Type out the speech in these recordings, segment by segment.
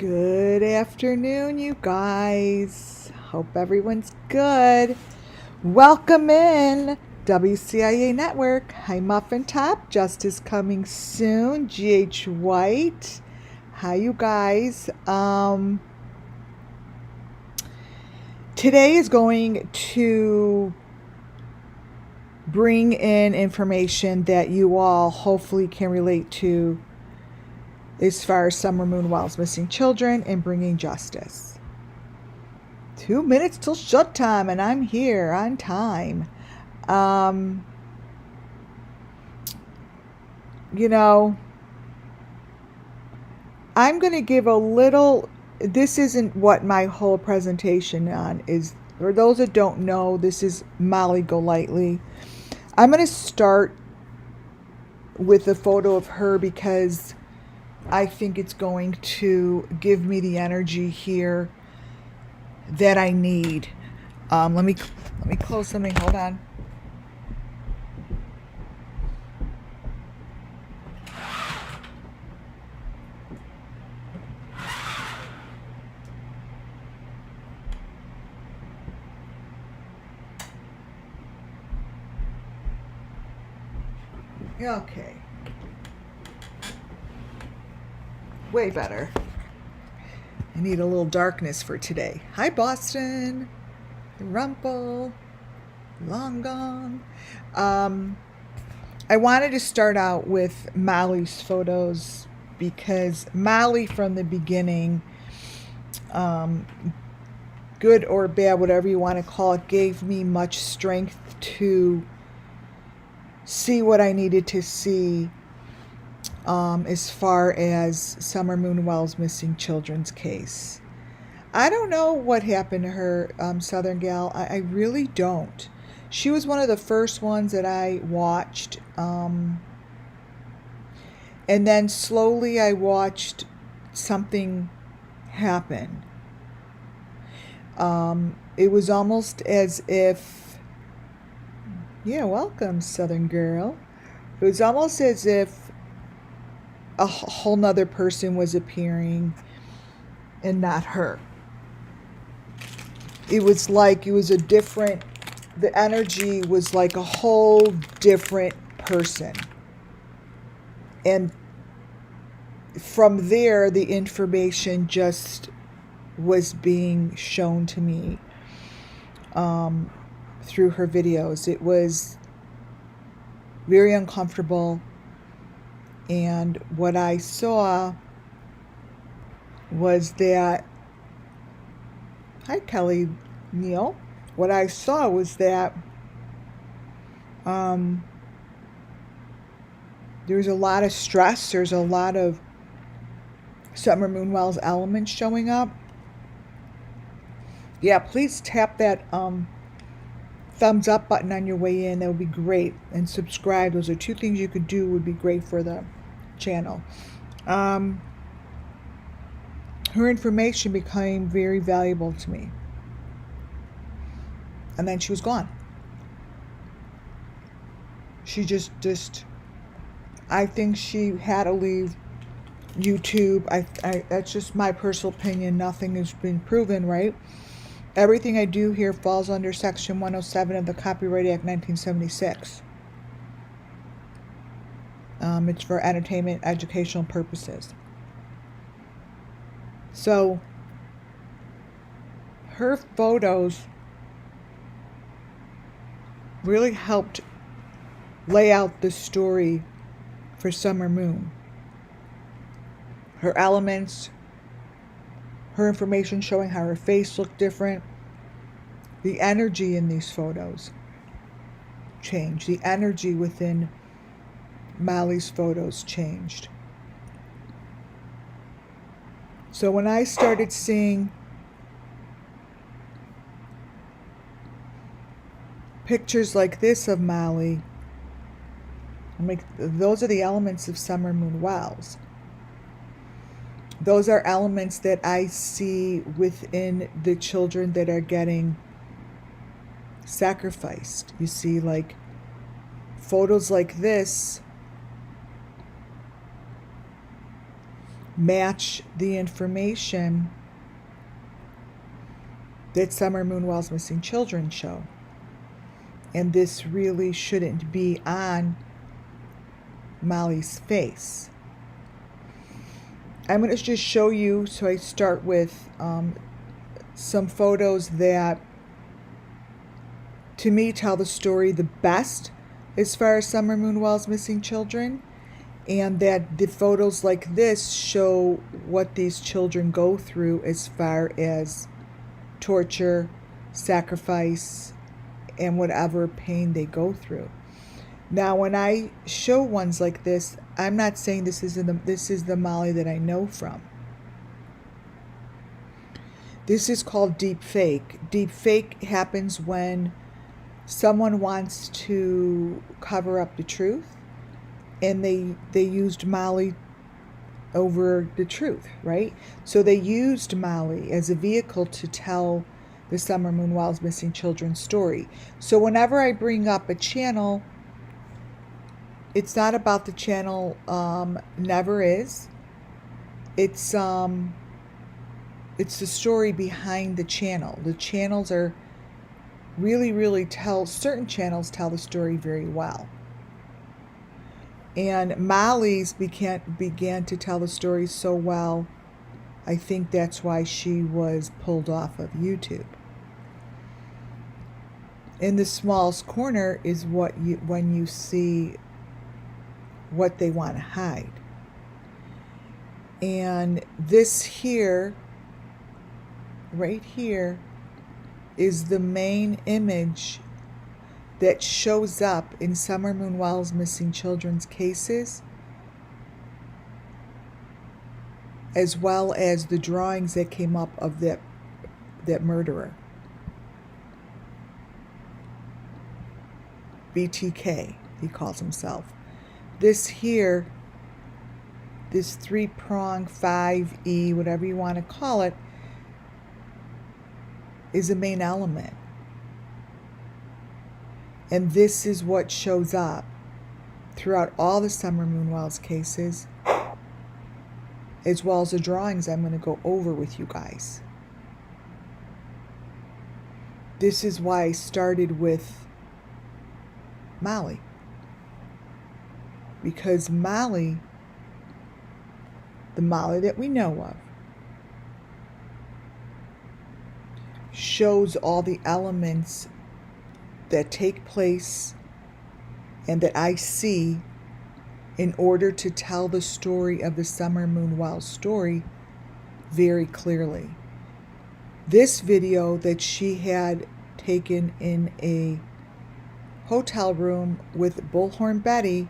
Good afternoon, you guys. Hope everyone's good. Welcome in WCIA Network. Hi, Muffin Top. Justice coming soon. GH White. Hi, you guys. Today is going to bring in information that you all hopefully can relate to as far as SUMMERWELLS missing children and bringing justice. 2 minutes till shut time, and I'm here on time. I'm going to give a little. This isn't what my whole presentation on is. For those that don't know, this is Molly Golightly. I'm going to start with a photo of her because I think it's going to give me the energy here that I need. Let me close something. Hold on. Okay. Way better. I need a little darkness for today. Hi, Boston. Rumple. Long gone. I wanted to start out with Molly's photos because Molly, from the beginning, good or bad, whatever you want to call it, gave me much strength to see what I needed to see as far as SUMMERWELLS missing children's case. I don't know what happened to her, Southern Gal. I really don't. She was one of the first ones that I watched. And then slowly I watched something happen. It was almost as if, yeah, welcome, Southern Girl. It was almost as if a whole nother person was appearing and not her. It was like it was a different, the energy was like a whole different person. And from there, the information just was being shown to me through her videos. It was very uncomfortable, and what I saw was that, hi Kelly Neal, what I saw was that there's a lot of stress, there's a lot of SUMMERWELLS elements showing up. Yeah, please tap that thumbs up button on your way in. That would be great. And subscribe. Those are two things you could do, would be great for the channel. Her information became very valuable to me. And then she was gone. She just I think she had to leave YouTube. I that's just my personal opinion. Nothing has been proven, right? Everything I do here falls under Section 107 of the Copyright Act 1976. It's for entertainment, educational purposes. So, her photos really helped lay out the story for Summer Moon. Her elements, her information showing how her face looked different. The energy in these photos changed. The energy within Molly's photos changed. So when I started seeing pictures like this of Molly, those are the elements of SUMMERWELLS. Those are elements that I see within the children that are getting sacrificed. You see, like, photos like this match the information that Summer Moonwell's Missing Children show. And this really shouldn't be on Molly's face. I'm going to just show you, so I start with some photos that to me tell the story the best as far as Summer Moonwell's Missing Children, and that the photos like this show what these children go through as far as torture, sacrifice, and whatever pain they go through. Now, when I show ones like this, I'm not saying this is the Molly that I know from. This is called deep fake. Deep fake happens when someone wants to cover up the truth, and they used Molly over the truth, right? So they used Molly as a vehicle to tell the Summer Moonwell's Missing Children story. So whenever I bring up a channel, it's not about the channel, never is. It's the story behind the channel. The channels are really certain channels tell the story very well. And Molly's began to tell the story so well, I think that's why she was pulled off of YouTube. In the smallest corner is when you see what they want to hide. And this here, right here, is the main image that shows up in Summer Moonwell's Missing Children's cases, as well as the drawings that came up of that murderer. BTK, he calls himself. This here, this 3-prong, 5E, whatever you want to call it, is a main element. And this is what shows up throughout all the Summer Moonwell's cases, as well as the drawings I'm going to go over with you guys. This is why I started with Molly. Because Molly, the Molly that we know of, shows all the elements that take place and that I see in order to tell the story of the Summer Moonwell story very clearly. This video that she had taken in a hotel room with Bullhorn Betty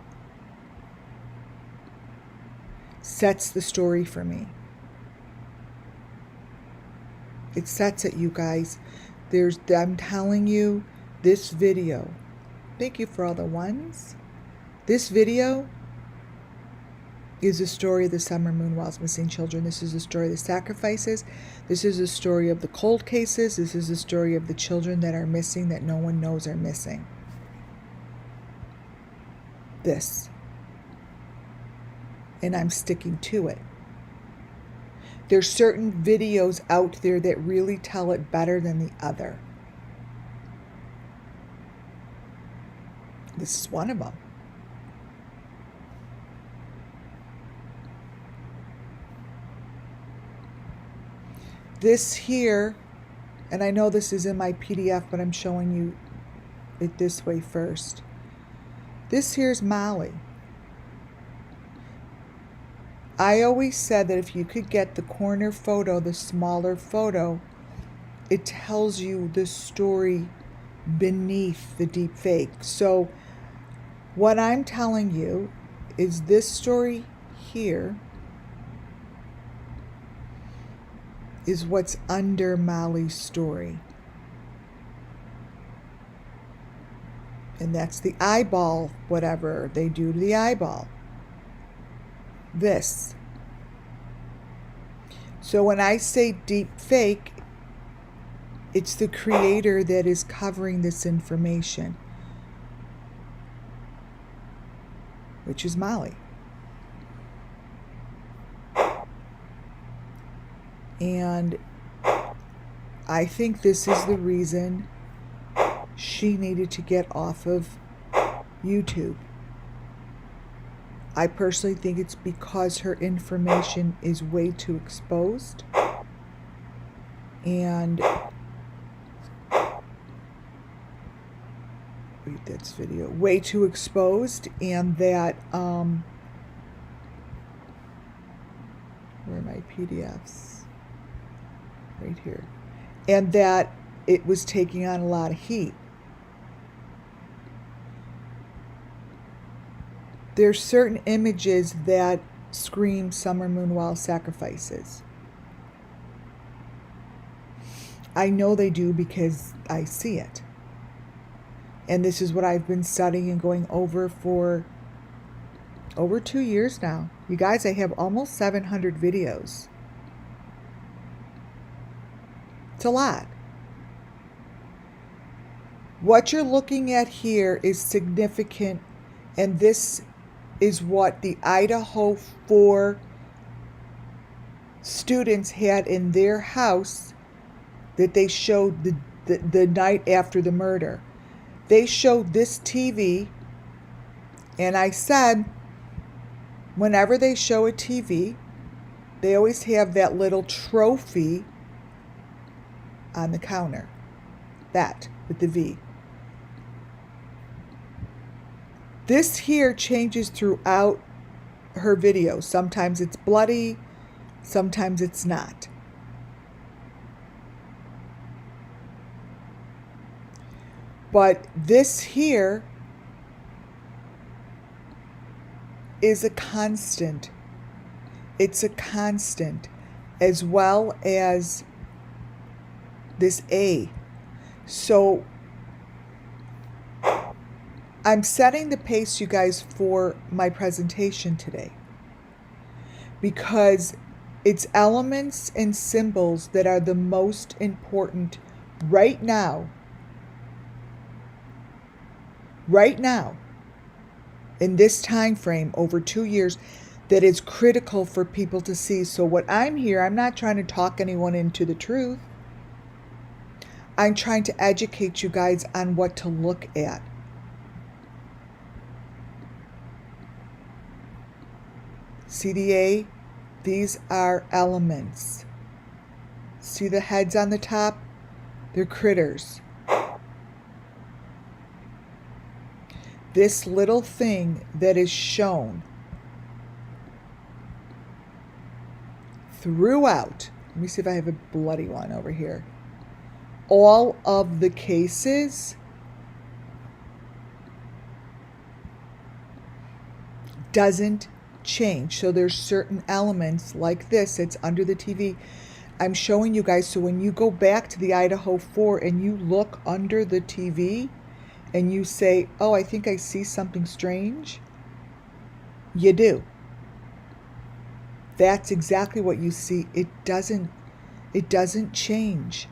sets the story for me. It sets it, you guys. I'm telling you, this video, thank you for all the ones. This video is the story of the Summer Moonwell's Missing Children. This is the story of the sacrifices. This is the story of the cold cases. This is the story of the children that are missing that no one knows are missing. This. And I'm sticking to it. There's certain videos out there that really tell it better than the other. This is one of them. This here, and I know this is in my PDF, but I'm showing you it this way first. This here's Molly. I always said that if you could get the corner photo, the smaller photo, it tells you the story beneath the deep fake. So what I'm telling you is this story here is what's under Molly's story. And that's the eyeball, whatever they do to the eyeball. This. So when I say deep fake, it's the creator that is covering this information, which is Molly. And I think this is the reason she needed to get off of YouTube. I personally think it's because her information is way too exposed. And wait, that's video. Way too exposed, and that where are my PDFs? Right here. And that it was taking on a lot of heat. There's certain images that scream Summer Moon Wild sacrifices. I know they do because I see it. And this is what I've been studying and going over for over 2 years now. You guys, I have almost 700 videos. It's a lot. What you're looking at here is significant, and this is what the Idaho 4 students had in their house that they showed the night after the murder. They showed this TV, and I said, whenever they show a TV, they always have that little trophy on the counter. That, with the V. This here changes throughout her videos. Sometimes it's bloody, sometimes it's not. But this here is a constant. It's a constant, as well as this A. So I'm setting the pace, you guys, for my presentation today, because it's elements and symbols that are the most important right now, in this time frame, over 2 years, that is critical for people to see. So what I'm here, I'm not trying to talk anyone into the truth. I'm trying to educate you guys on what to look at. CDA, these are elements. See the heads on the top? They're critters. This little thing that is shown throughout, let me see if I have a bloody one over here. All of the cases doesn't change. So there's certain elements like this, it's under the TV. I'm showing you guys, so when you go back to the Idaho 4 and you look under the TV and you say, oh, I think I see something strange, you do. That's exactly what you see. It doesn't change.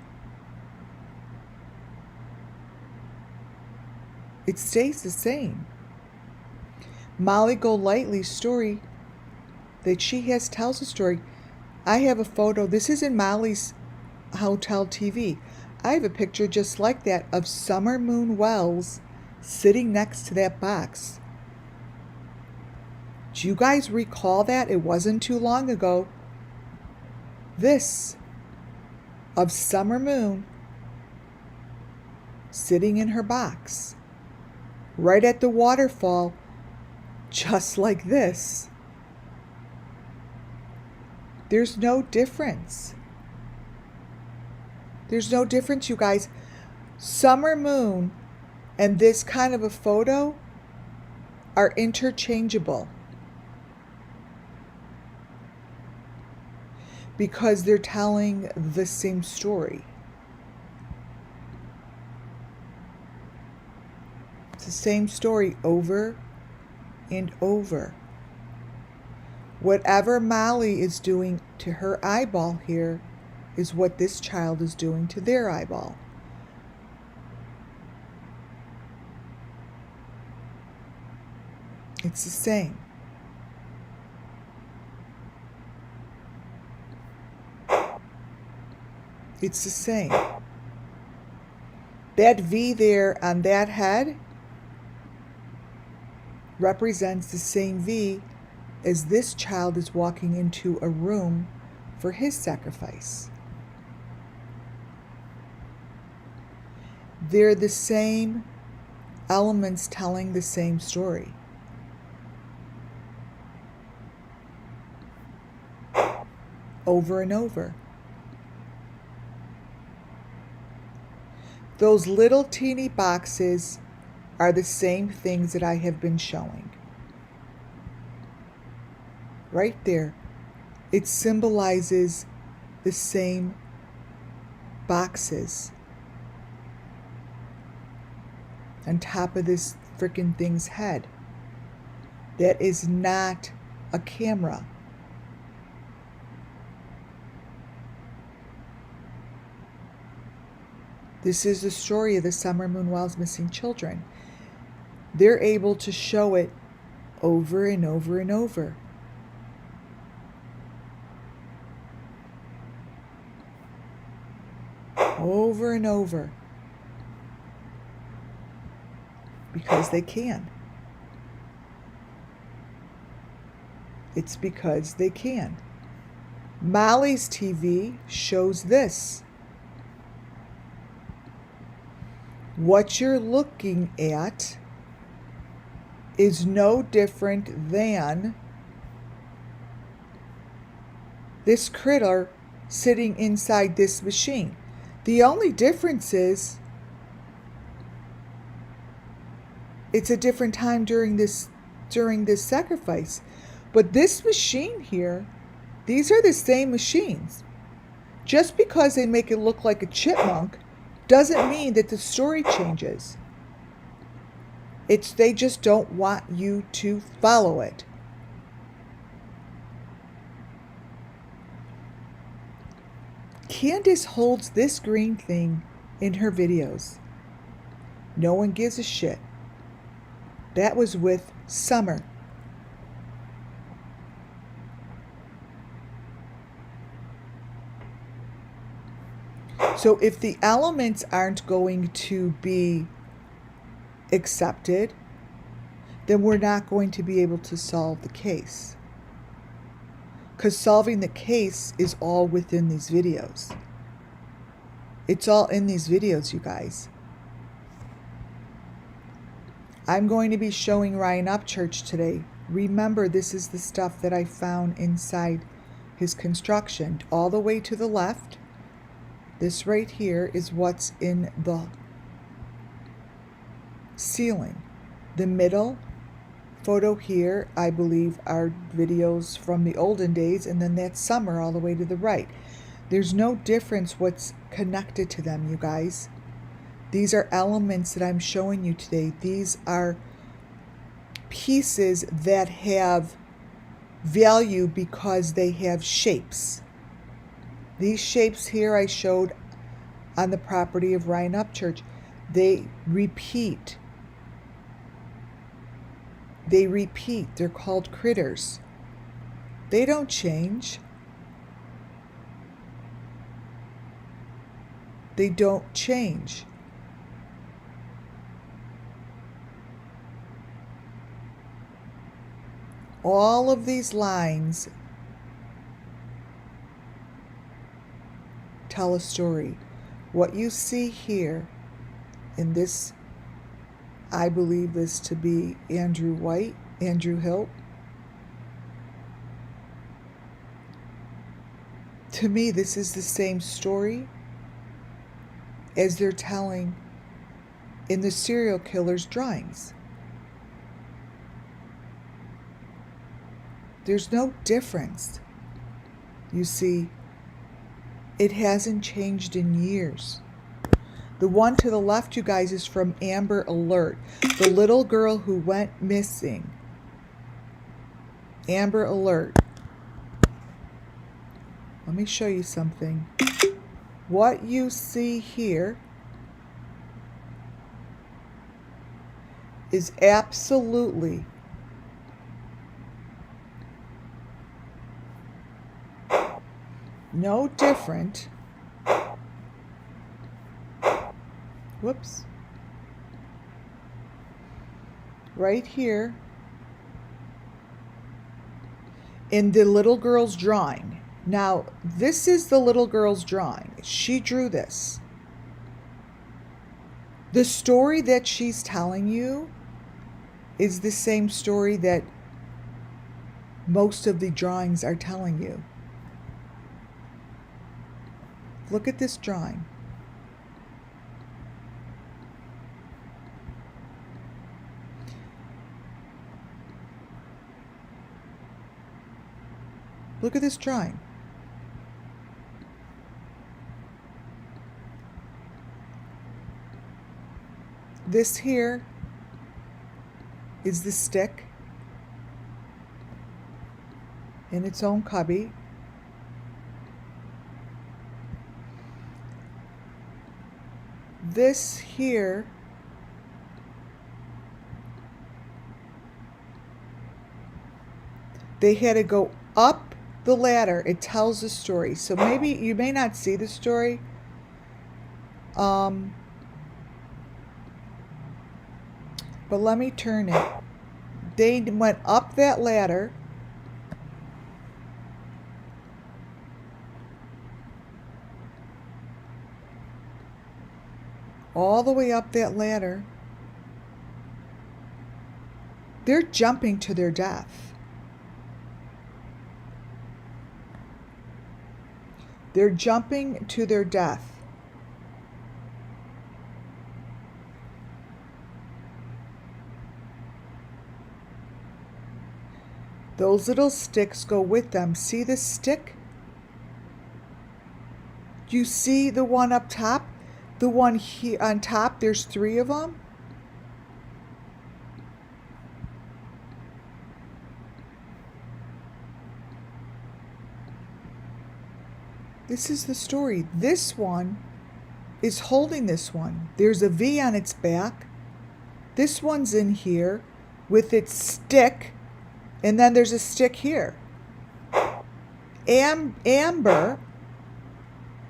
It stays the same. Molly Golightly's story that she has tells a story. I have a photo. This is in Molly's hotel TV. I have a picture just like that of Summer Moon Wells sitting next to that box. Do you guys recall that? It wasn't too long ago. This of Summer Moon sitting in her box right at the waterfall, just like this. There's no difference. There's no difference, you guys. Summer Moon and this kind of a photo are interchangeable because they're telling the same story. It's the same story over and over. Whatever Molly is doing to her eyeball here is what this child is doing to their eyeball. It's the same. It's the same. That V there on that head represents the same V as this child is walking into a room for his sacrifice. They're the same elements telling the same story. Over and over. Those little teeny boxes are the same things that I have been showing. Right there. It symbolizes the same boxes on top of this frickin' thing's head. That is not a camera. This is the story of the SUMMERWELLS missing children. They're able to show it over and over and over. Over and over. Because they can. It's because they can. Molly's TV shows this. What you're looking at is no different than this critter sitting inside this machine. The only difference is it's a different time during this sacrifice. But this machine here, these are the same machines. Just because they make it look like a chipmunk doesn't mean that the story changes. They just don't want you to follow it. Candace holds this green thing in her videos. No one gives a shit. That was with Summer. So if the elements aren't going to be accepted, then we're not going to be able to solve the case. Because solving the case is all within these videos. It's all in these videos, you guys. I'm going to be showing Ryan Upchurch today. Remember, this is the stuff that I found inside his construction. All the way to the left. This right here is what's in the ceiling. The middle photo here, I believe, are videos from the olden days, and then that's Summer all the way to the right. There's no difference what's connected to them, you guys. These are elements that I'm showing you today. These are pieces that have value because they have shapes. These shapes here I showed on the property of Ryan Upchurch. They repeat. They repeat. They're called critters. They don't change. They don't change. All of these lines tell a story. What you see here in this, I believe this to be Andrew Hilt. To me, this is the same story as they're telling in the serial killer's drawings. There's no difference. You see, it hasn't changed in years. The one to the left, you guys, is from Amber Alert, the little girl who went missing. Amber Alert. Let me show you something. What you see here is absolutely no different Whoops. Right here in the little girl's drawing. Now, this is the little girl's drawing. She drew this. The story that she's telling you is the same story that most of the drawings are telling you. Look at this drawing. Look at this drawing. This here is the stick in its own cubby. This here they had to go up the ladder. It tells the story. So maybe you may not see the story. But let me turn it. They went up that ladder. All the way up that ladder. They're jumping to their death. They're jumping to their death. Those little sticks go with them. See this stick? Do you see the one up top? The one here on top, there's 3 of them. This is the story. This one is holding this one. There's a V on its back. This one's in here with its stick. And then there's a stick here. Amber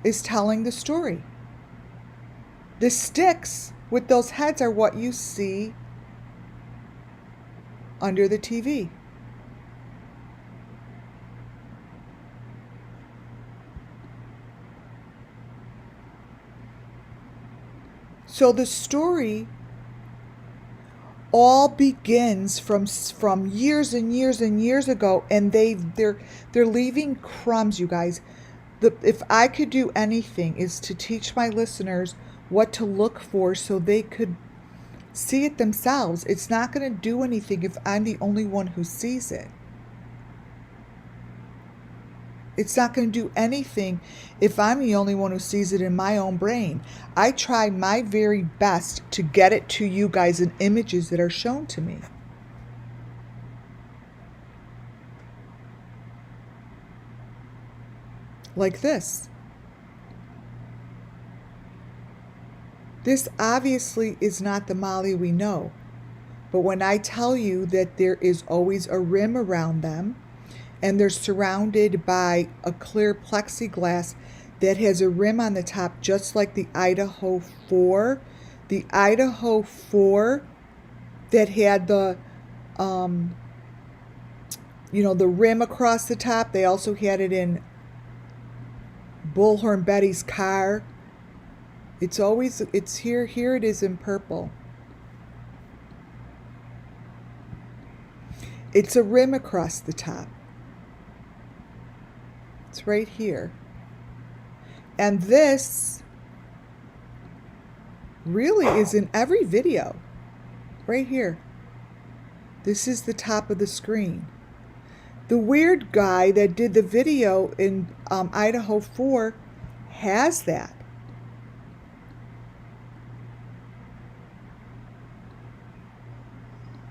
is telling the story. The sticks with those heads are what you see under the TV. So the story all begins from years and years and years ago, and they're leaving crumbs, you guys. If I could do anything, is to teach my listeners what to look for so they could see it themselves. It's not going to do anything if I'm the only one who sees it. It's not going to do anything if I'm the only one who sees it in my own brain. I try my very best to get it to you guys in images that are shown to me. Like this. This obviously is not the Molly we know. But when I tell you that there is always a rim around them, and they're surrounded by a clear plexiglass that has a rim on the top, just like the Idaho 4. The Idaho 4 that had the, the rim across the top. They also had it in Bullhorn Betty's car. It's here. Here it is in purple. It's a rim across the top. It's right here. And this really is in every video. Right here. This is the top of the screen. The weird guy that did the video in Idaho 4 has that.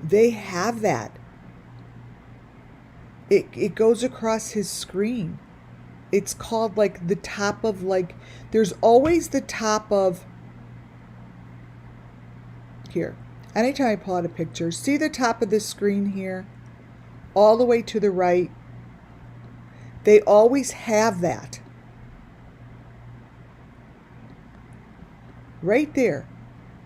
They have that. It goes across his screen. It's called like the top of there's always the top of, here. Anytime I pull out a picture, see the top of this screen here? All the way to the right. They always have that. Right there.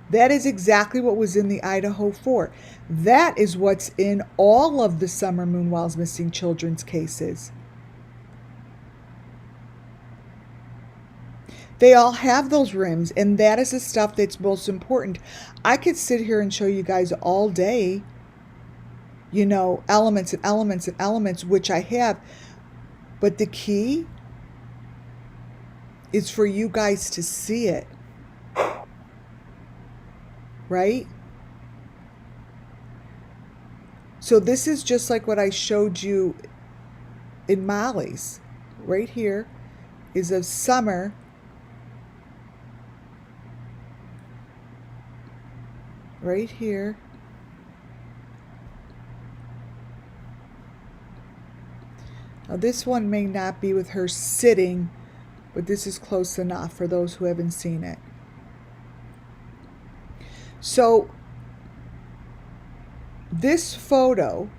That is exactly what was in the Idaho 4. That is what's in all of the Summer Moon Wells missing children's cases. They all have those rims, and that is the stuff that's most important. I could sit here and show you guys all day, you know, elements and elements and elements, which I have. But the key is for you guys to see it. Right? So this is just like what I showed you in Molly's. Right here is a summer. Right here. Now this one may not be with her sitting, but this is close enough for those who haven't seen it. So this photo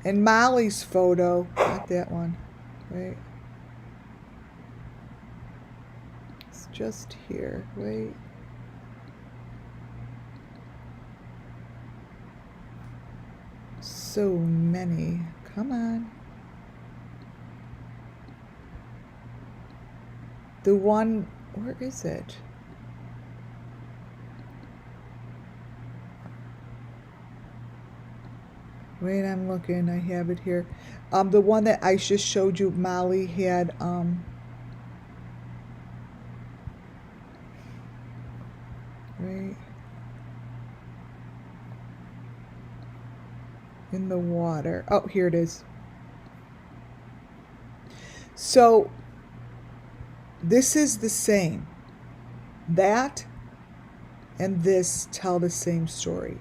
and Molly's photo, not that one, wait. It's just here, wait. So many, come on. The one, where is it? Wait, I'm looking, I have it here. The one that I just showed you, Molly had, right, in the water. Oh, here it is. So, this is the same. That and this tell the same story.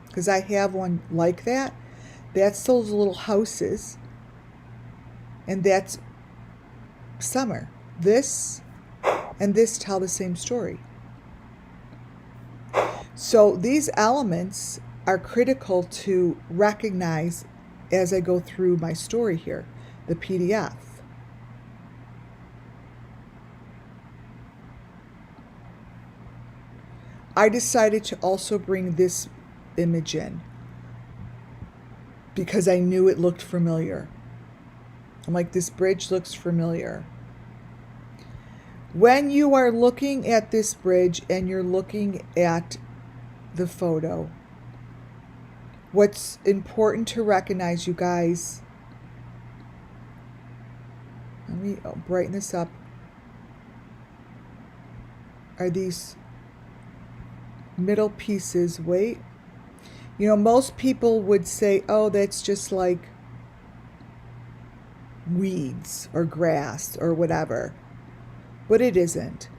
Because I have one like that. That's those little houses. And that's summer. This and this tell the same story. So these elements are critical to recognize as I go through my story here, the PDF. I decided to also bring this image in because I knew it looked familiar. I'm like, this bridge looks familiar. When you are looking at this bridge and you're looking at the photo, what's important to recognize, you guys, let me brighten this up, are these middle pieces. Wait, you know, most people would say, oh, that's just like weeds or grass or whatever, but it isn't.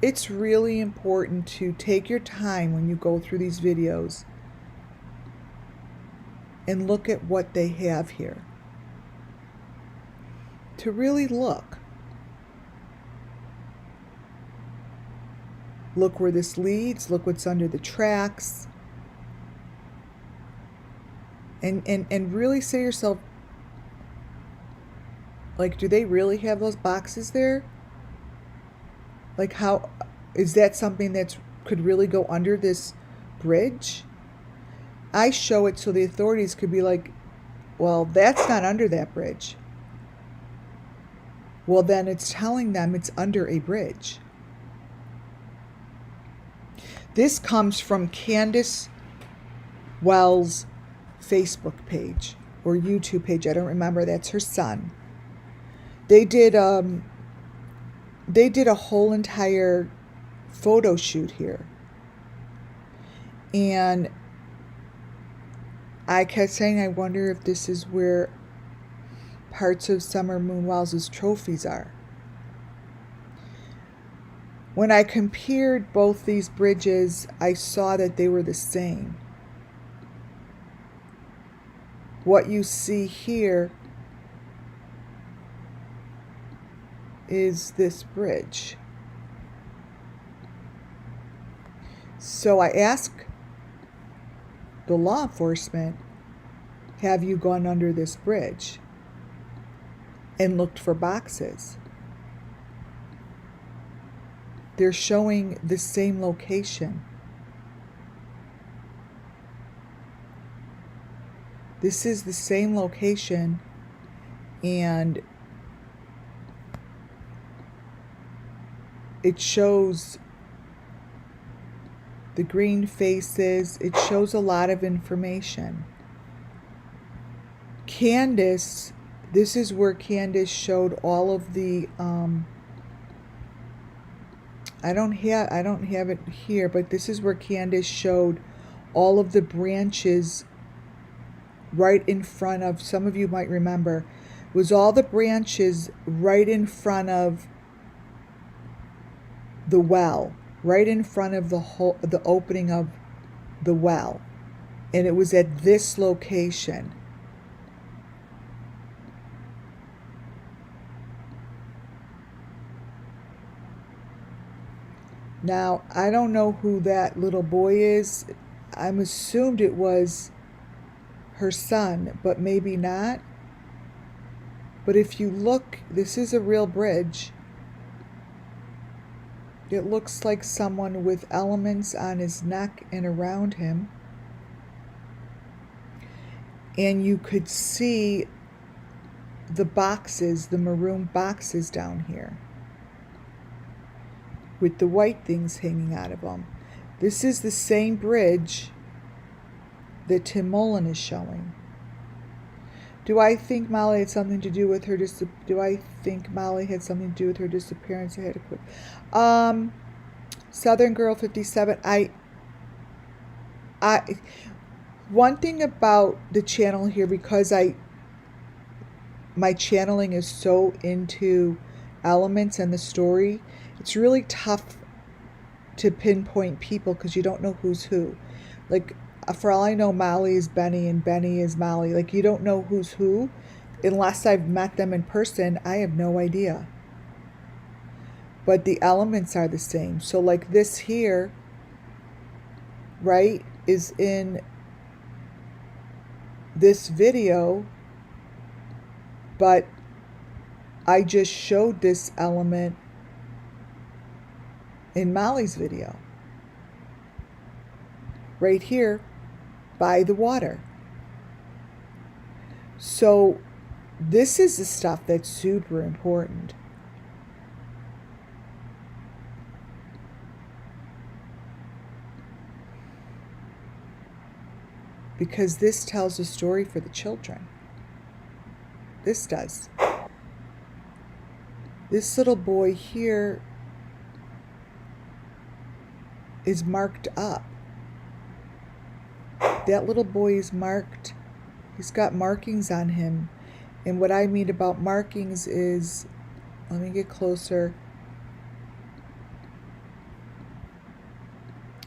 It's really important to take your time when you go through these videos and look at what they have here, to really look. Look where this leads, look what's under the tracks. And really say to yourself, like, do they really have those boxes there? Like, how is that something that could really go under this bridge? I show it so the authorities could be like, well, that's not under that bridge. Well, then it's telling them it's under a bridge. This comes from Candace Wells' Facebook page or YouTube page. I don't remember. That's her son. They did a whole entire photo shoot here. And I kept saying, I wonder if this is where parts of Summer Moon Wells' trophies are. When I compared both these bridges, I saw that they were the same. What you see here is this bridge. So I asked the law enforcement, have you gone under this bridge? and looked for boxes. They're showing the same location. This is the same location, and it shows the green faces. It shows a lot of information. Candace, this is where Candace showed all of the I don't have it here, but this is where Candace showed all of the branches right in front of, some of you might remember, was all the branches right in front of the well, right in front of the opening of the well. And it was at this location. Now, I don't know who that little boy is. I'm assumed it was her son, but maybe not. But if you look, this is a real bridge. It looks like someone with elements on his neck and around him. And you could see the boxes, the maroon boxes down here, with the white things hanging out of them. This is the same bridge that Tim Mullen is showing. Do I think Molly had something to do with her disappearance? I had to quit. Southern Girl 57. One thing about the channel here, because my channeling is so into elements and the story, it's really tough to pinpoint people because you don't know who's who. Like, for all I know, Molly is Benny and Benny is Molly. Like, you don't know who's who unless I've met them in person. I have no idea. But the elements are the same. So like this here, right, is in this video, but I just showed this element in Molly's video. Right here by the water. So this is the stuff that's super important. Because this tells a story for the children. This does. This little boy here is marked up. That little boy is marked. He's got markings on him. And what I mean about markings is, let me get closer,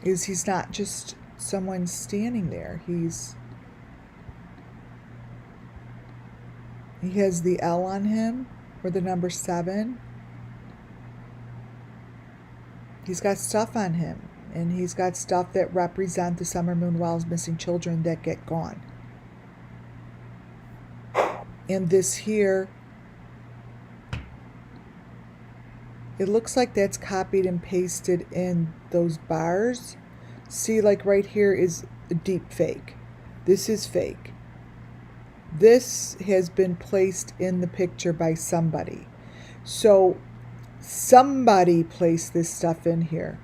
is he's not just someone standing there. He has the L on him, or the number 7. He's got stuff on him, and he's got stuff that represent the SUMMERWELLS missing children that get gone. And this here, it looks like that's copied and pasted in those bars. See, like right here is a deep fake. This is fake. This has been placed in the picture by somebody. So somebody placed this stuff in here.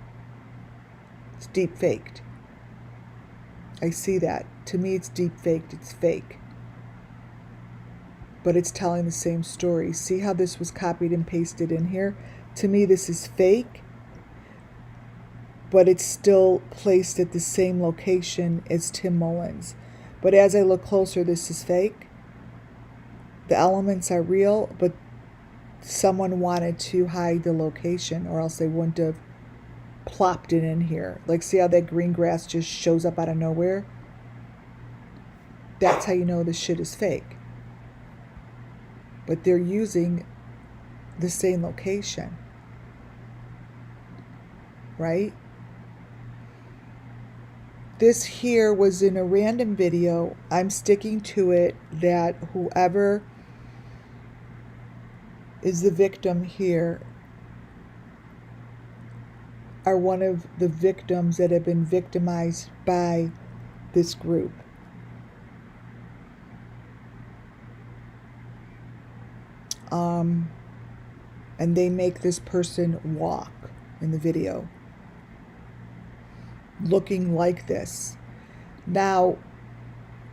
It's deep faked. I see that. To me, it's deep faked. It's fake. But it's telling the same story. See how this was copied and pasted in here? To me, this is fake, but it's still placed at the same location as Tim Mullen's. But as I look closer, this is fake. The elements are real, but someone wanted to hide the location, or else they wouldn't have plopped it in here. Like, see how that green grass just shows up out of nowhere? That's how you know this shit is fake. But they're using the same location, right? This here was in a random video. I'm sticking to it that whoever is the victim here, are one of the victims that have been victimized by this group. And they make this person walk in the video, looking like this. Now,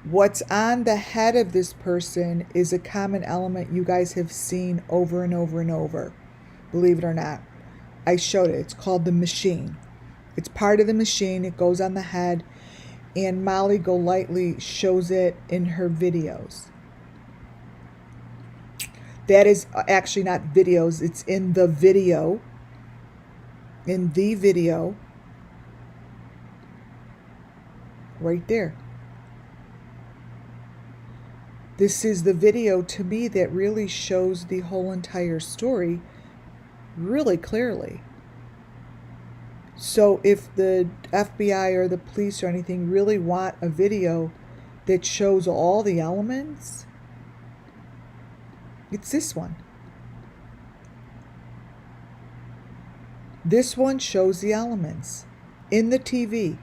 what's on the head of this person is a common element you guys have seen over and over and over. Believe it or not. I showed it. It's called the machine. It's part of the machine. It goes on the head. And Molly Golightly shows it in her videos. That is actually not videos. It's in the video. In the video. Right there. This is the video to me that really shows the whole entire story really clearly. So if the FBI or the police or anything really want a video that shows all the elements, it's this one. This one shows the elements in the TV.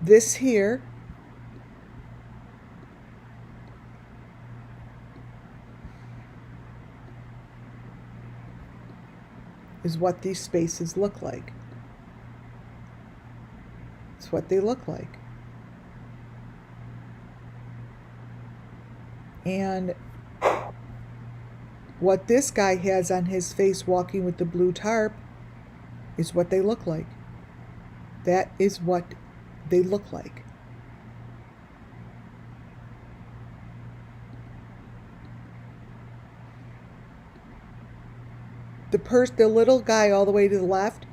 This here is what these spaces look like. It's what they look like. And what this guy has on his face walking with the blue tarp is what they look like. That is what they look like. The little guy all the way to the left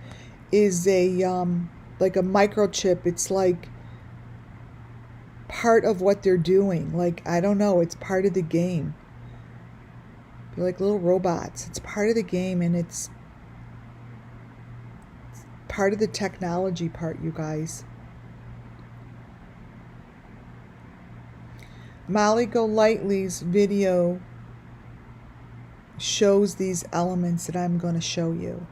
is a like a microchip. It's like part of what they're doing. Like, I don't know, it's part of the game. They're like little robots. It's part of the game, and it's part of the technology part, you guys. Molly Golightly's video shows these elements that I'm going to show you.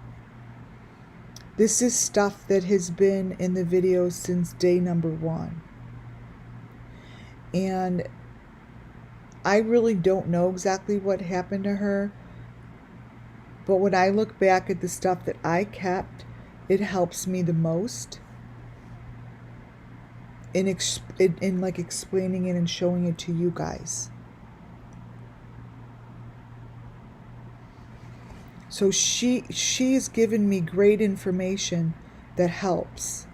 This is stuff that has been in the video since day number 1. And I really don't know exactly what happened to her. But when I look back at the stuff that I kept, it helps me the most in like explaining it and showing it to you guys. So she's given me great information that helps.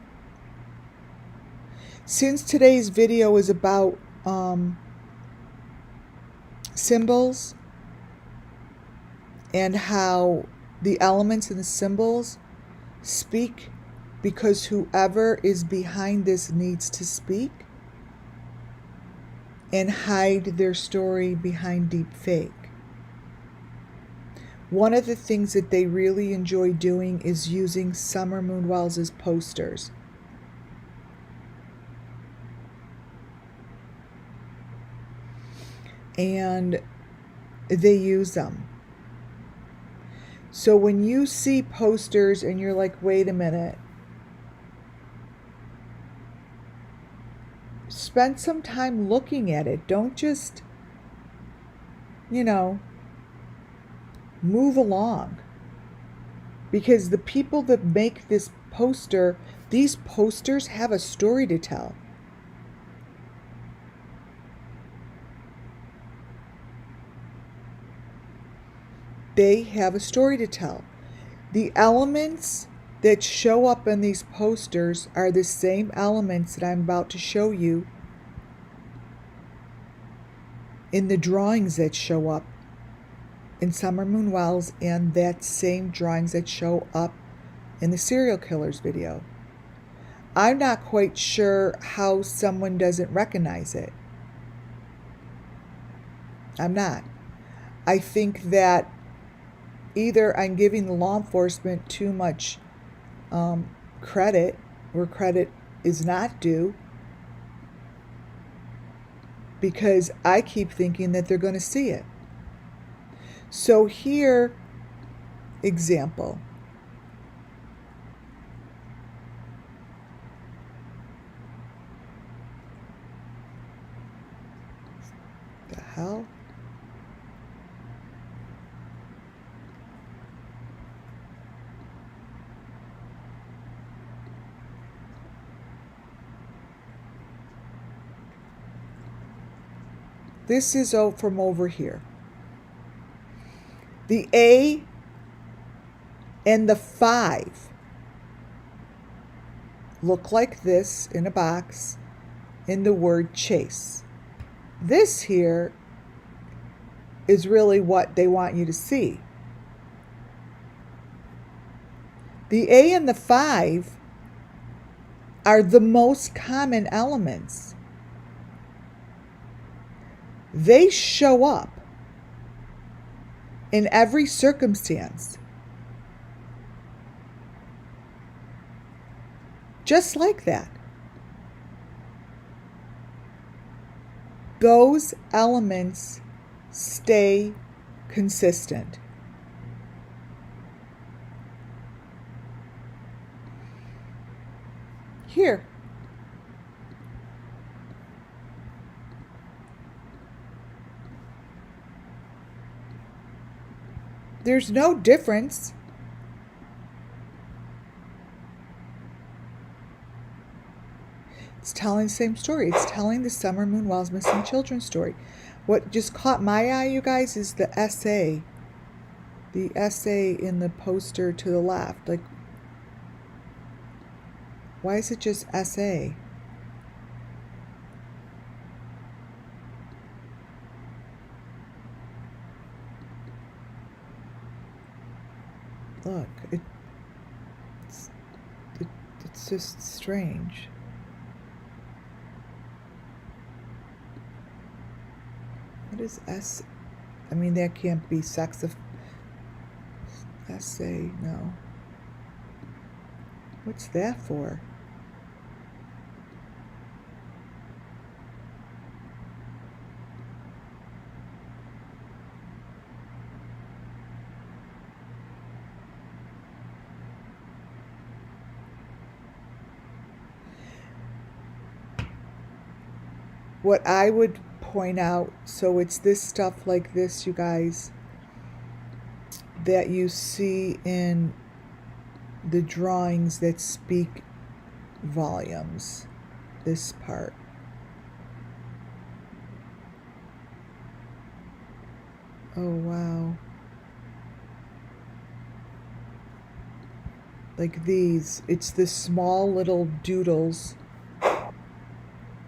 Since today's video is about symbols and how the elements and the symbols speak because whoever is behind this needs to speak and hide their story behind deep fake. One of the things that they really enjoy doing is using SUMMERWELLS' posters. And they use them. So when you see posters and you're like, wait a minute, spend some time looking at it. Don't just, move along. Because the people that make this poster, these posters have a story to tell. They have a story to tell. The elements that show up in these posters are the same elements that I'm about to show you in the drawings that show up in SUMMERWELLS, and that same drawings that show up in the serial killers video. I'm not quite sure how someone doesn't recognize it. I'm not. I think that either I'm giving the law enforcement too much credit where credit is not due, because I keep thinking that they're going to see it. So here, example. The hell? This is from over here. The A and the 5 look like this in a box in the word chase. This here is really what they want you to see. The A and the 5 are the most common elements. They show up in every circumstance. Just like that. Those elements stay consistent. Here. There's no difference. It's telling the same story. It's telling the Summer Moon Wells Missing Children story. What just caught my eye, you guys, is the essay. The essay in the poster to the left. Like, why is it just essay? Look, it's just strange. What is S? I mean, that can't be sex of essay, no. What's that for? What I would point out, so it's this stuff like this, you guys, that you see in the drawings that speak volumes. This part. Oh, wow. Like these. It's the small little doodles.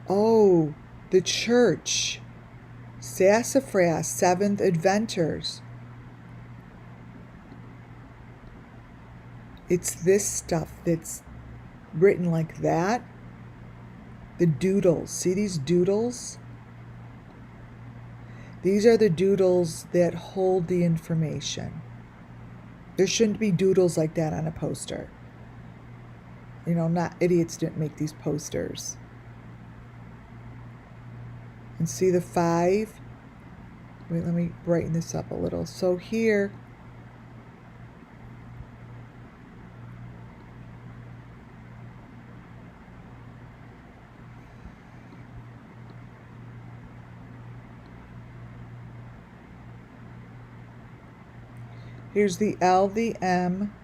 Oh, the church. Sassafras, Seventh Adventures. It's this stuff that's written like that. The doodles. See these doodles? These are the doodles that hold the information. There shouldn't be doodles like that on a poster. You know, not idiots didn't make these posters. And see the 5? Wait, let me brighten this up a little. So here, here's the L, the M.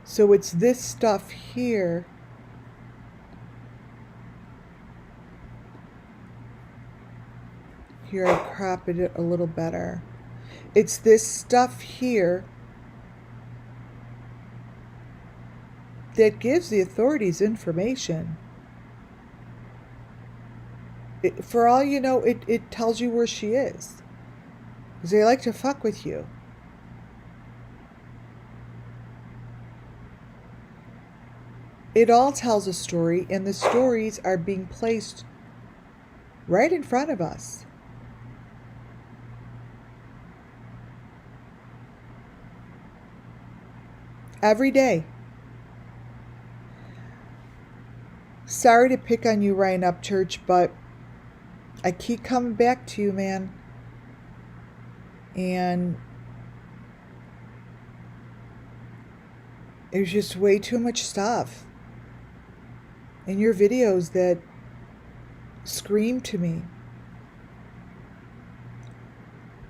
So it's this stuff here. Here I cropped it a little better. It's this stuff here that gives the authorities information. For all you know, it tells you where she is. Because they like to fuck with you. It all tells a story, and the stories are being placed right in front of us. Every day. Sorry to pick on you, Ryan Upchurch, but I keep coming back to you, man. And there's just way too much stuff in your videos that scream to me.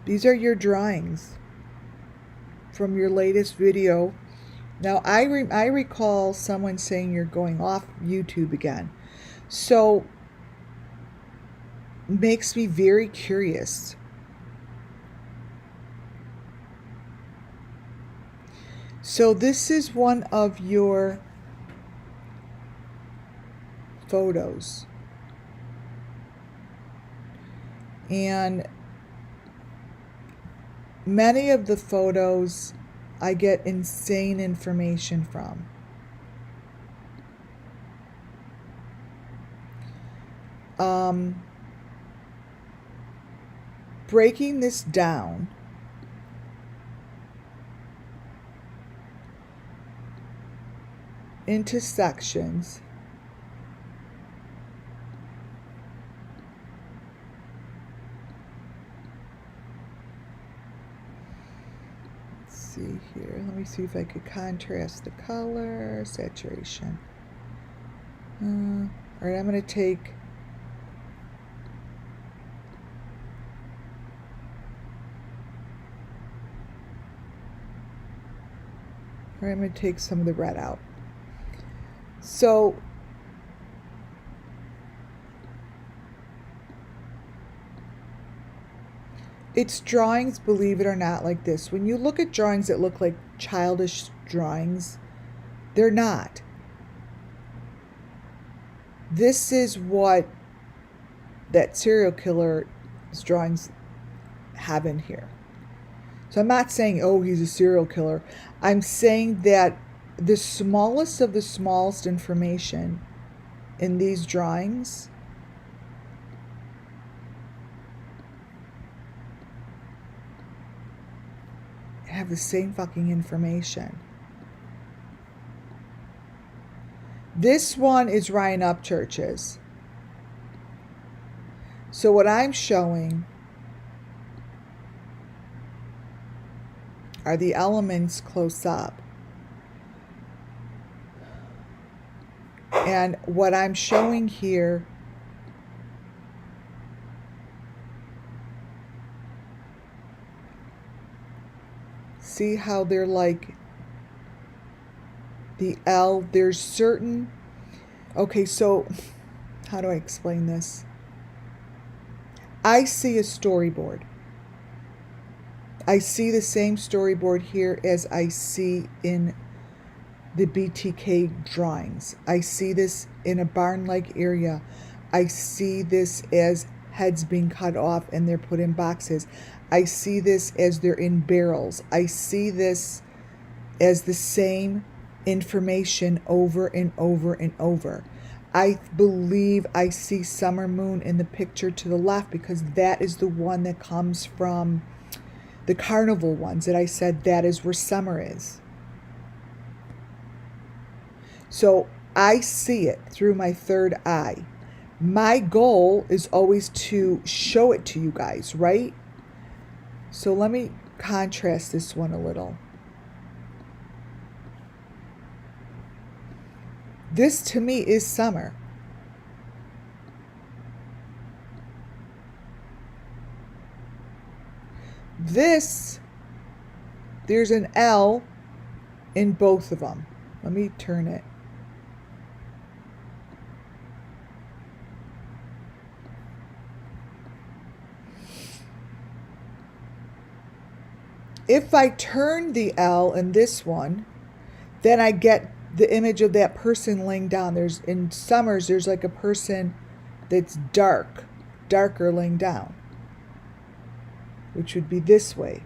These are your drawings from your latest video. Now, I recall someone saying you're going off YouTube again. So, makes me very curious. So, this is one of your photos. And many of the photos I get insane information from. Breaking this down into sections. See here, let me see if I could contrast the color, saturation. All right, I'm going to take some of the red out. So it's drawings, believe it or not, like this. When you look at drawings that look like childish drawings, they're not. This is what that serial killer's drawings have in here. So I'm not saying, oh, he's a serial killer. I'm saying that the smallest of the smallest information in these drawings have the same fucking information. This one is Ryan Upchurch's. So what I'm showing are the elements close up. And what I'm showing here see how they're like the L, there's certain, okay, so how do I explain this? I see a storyboard. I see the same storyboard here as I see in the BTK drawings. I see this in a barn-like area. I see this as heads being cut off and they're put in boxes. I see this as they're in barrels. I see this as the same information over and over and over. I believe I see Summer Moon in the picture to the left because that is the one that comes from the carnival ones that I said that is where summer is. So I see it through my third eye. My goal is always to show it to you guys, right? So let me contrast this one a little. This to me is summer. This, there's an L in both of them. Let me turn it. If I turn the L in this one, then I get the image of that person laying down. There's in Summers, there's like a person that's darker laying down, which would be this way,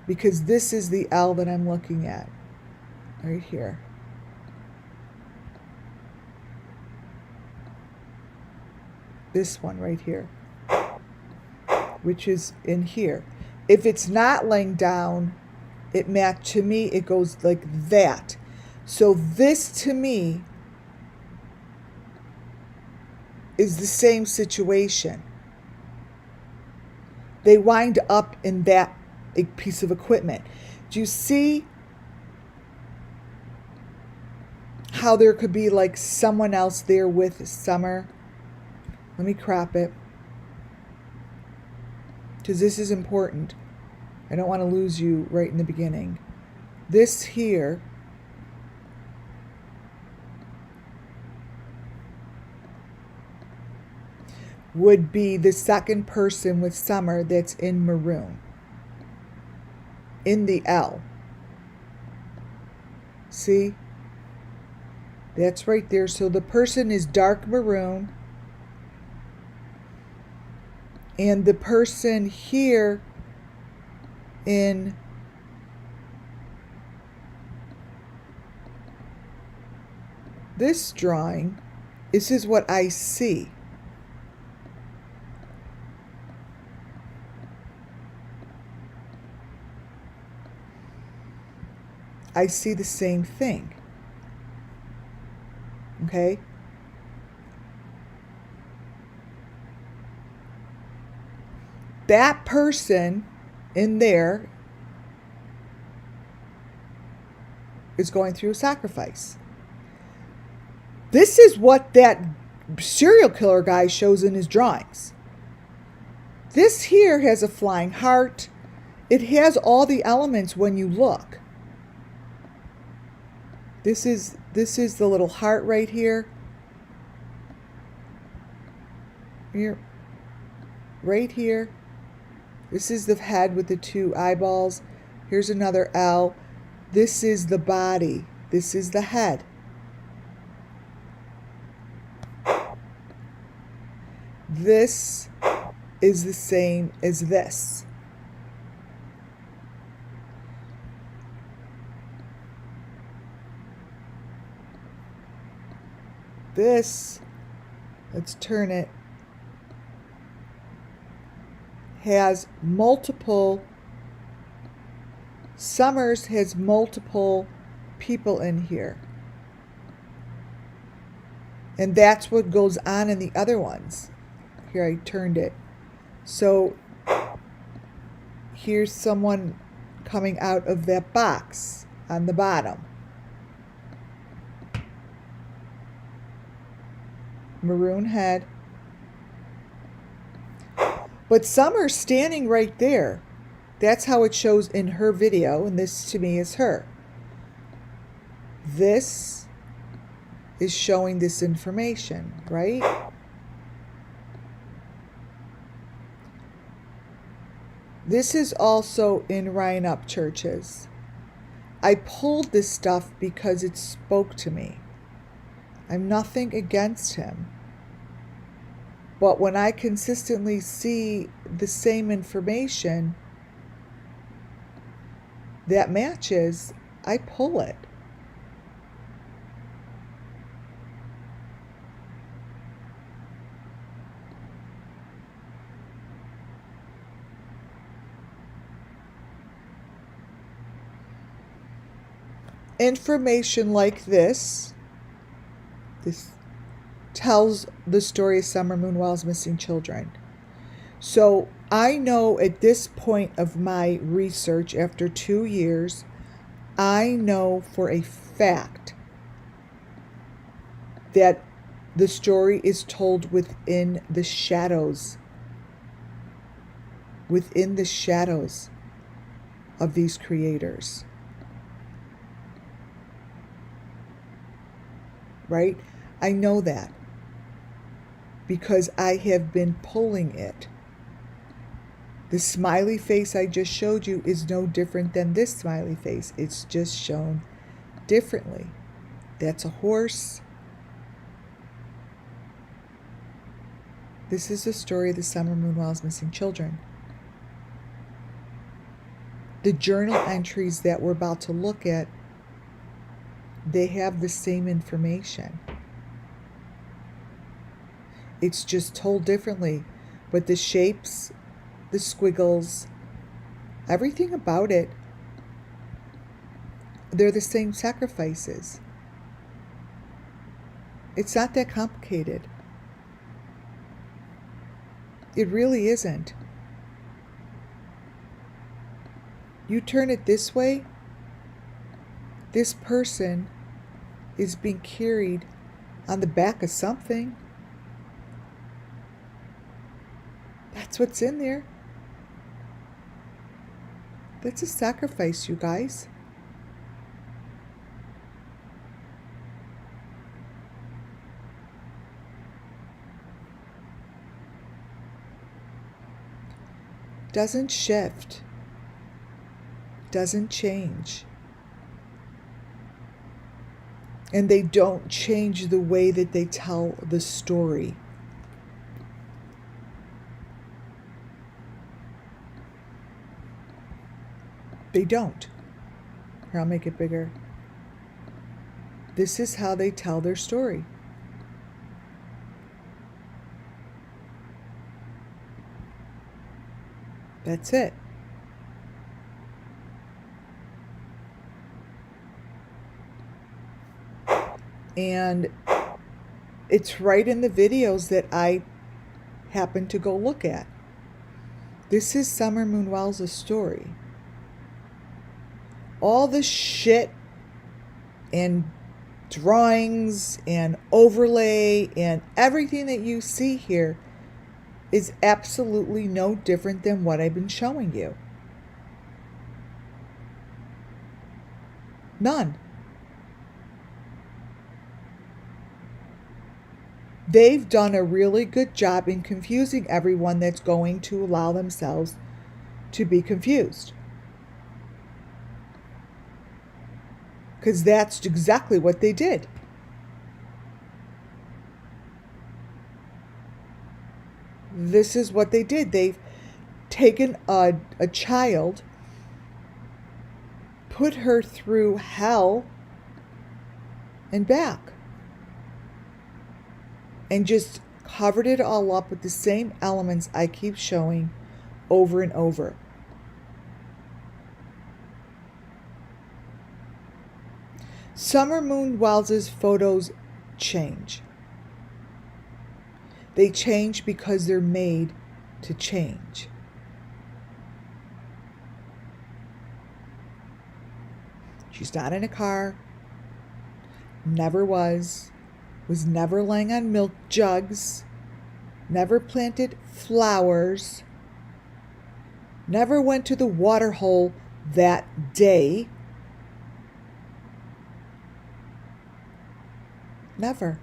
because this is the L that I'm looking at right here. This one right here, which is in here. If it's not laying down, to me, it goes like that. So this to me is the same situation. They wind up in that piece of equipment. Do you see how there could be like someone else there with Summer? Let me crop it, because this is important. I don't want to lose you right in the beginning. This here would be the second person with Summer that's in maroon, in the L. See? That's right there. So the person is dark maroon, and the person here in this drawing, this is what I see. I see the same thing. Okay? That person in there is going through a sacrifice. This is what that serial killer guy shows in his drawings. This here has a flying heart. It has all the elements when you look. This is the little heart right here. Here. Right here. This is the head with the two eyeballs. Here's another L. This is the body. This is the head. This is the same as this. This, let's turn it, has multiple, Summers has multiple people in here. And that's what goes on in the other ones. Here, I turned it. So here's someone coming out of that box on the bottom. Maroon head. But Summer's standing right there. That's how it shows in her video, and this to me is her. This is showing this information, right? This is also in Ryan Up Churches. I pulled this stuff because it spoke to me. I'm nothing against him. But when I consistently see the same information that matches, I pull it. Information like this tells the story of Summer Moonwell's missing children. So I know at this point of my research, after 2 years, I know for a fact that the story is told within the shadows. Within the shadows of these creators. Right? I know that because I have been pulling it. The smiley face I just showed you is no different than this smiley face. It's just shown differently. That's a horse. This is the story of the Summer Moonwell's missing children. The journal entries that we're about to look at, they have the same information. It's just told differently, but the shapes, the squiggles, everything about it, they're the same sacrifices. It's not that complicated. It really isn't. You turn it this way, this person is being carried on the back of something. That's what's in there. That's a sacrifice, you guys. Doesn't shift. Doesn't change. And they don't change the way that they tell the story. They don't. Here, I'll make it bigger. This is how they tell their story. That's it. And it's right in the videos that I happen to go look at. This is Summer Moon Wells' story. All the shit and drawings and overlay and everything that you see here is absolutely no different than what I've been showing you. None. They've done a really good job in confusing everyone that's going to allow themselves to be confused. Because that's exactly what they did. This is what they did. They've taken a child, put her through hell and back, and just covered it all up with the same elements I keep showing over and over. Summer Moon Wells' photos change. They change because they're made to change. She's not in a car, never was never laying on milk jugs, never planted flowers, never went to the water hole that day. Never.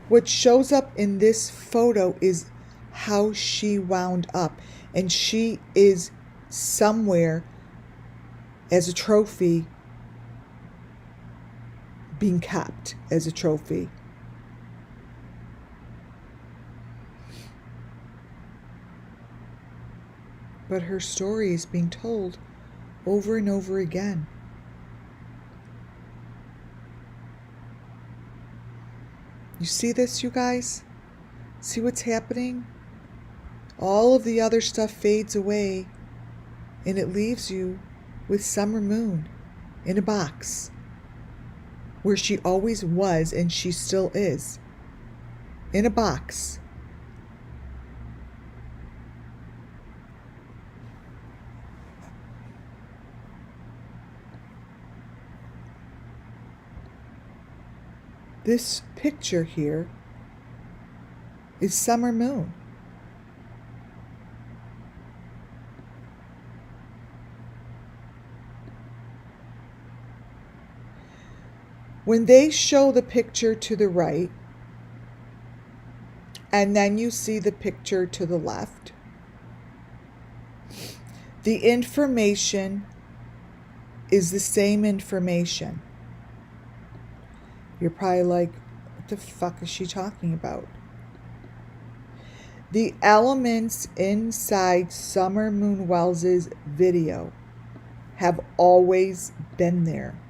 What shows up in this photo is how she wound up. And she is somewhere as a trophy, being kept as a trophy. But her story is being told over and over again. You see this, you guys? See what's happening? All of the other stuff fades away, and it leaves you with Summer Moon in a box, where she always was and she still is. In a box. This picture here is Summer Moon. When they show the picture to the right, and then you see the picture to the left, the information is the same information. You're probably like, what the fuck is she talking about? The elements inside Summer Moon Wells' video have always been there.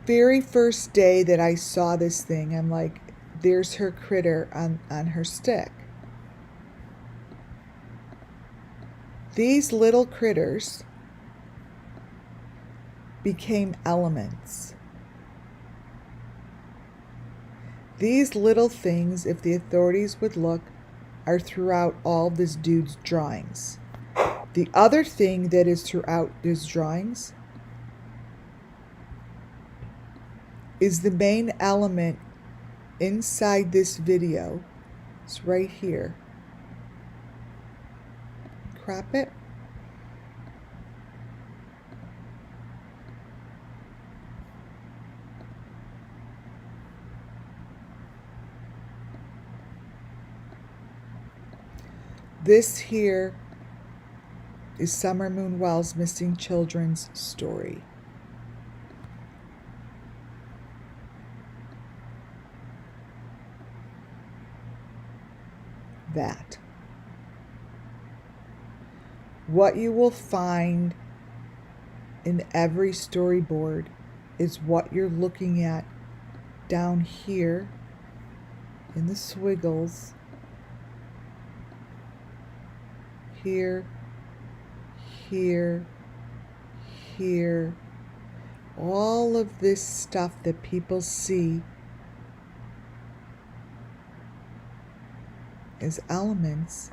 Very first day that I saw this thing, I'm like, there's her critter on her stick. These little critters became elements. These little things, if the authorities would look, are throughout all this dude's drawings. The other thing that is throughout his drawings is the main element inside this video. It's right here. Crop it. This here is SUMMERWELLS Missing Children's story. That. What you will find in every storyboard is what you're looking at down here in the squiggles. Here, here, here. All of this stuff that people see as elements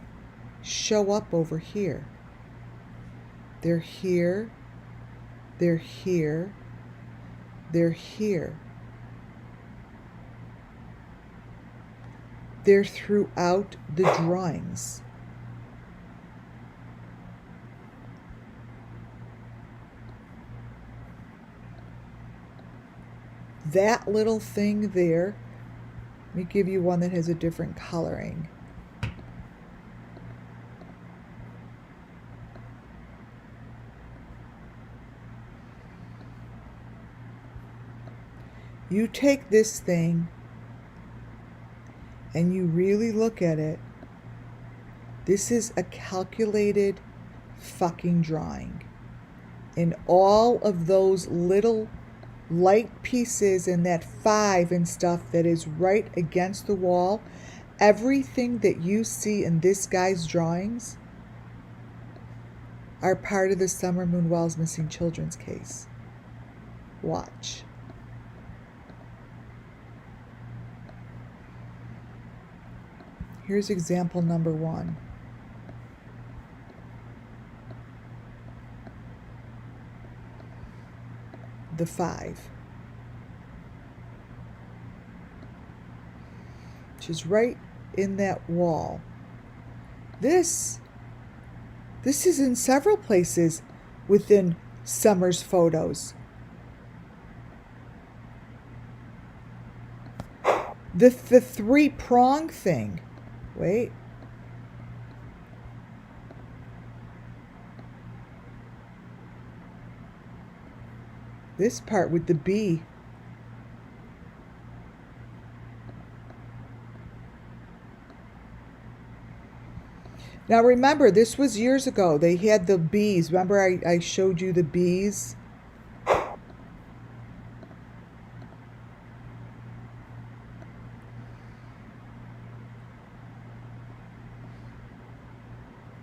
show up over here. They're here, they're here, they're here. They're throughout the drawings. That little thing there, let me give you one that has a different coloring. You take this thing and you really look at it. This is a calculated fucking drawing. And all of those little light pieces and that 5 and stuff that is right against the wall, everything that you see in this guy's drawings are part of the SUMMERWELLS Missing Children's case. Watch. Here's example number 1. The 5. Which is right in that wall. This is in several places within Summer's photos. The 3-prong thing. Wait. This part with the bee. Now remember, this was years ago. They had the bees. Remember I showed you the bees?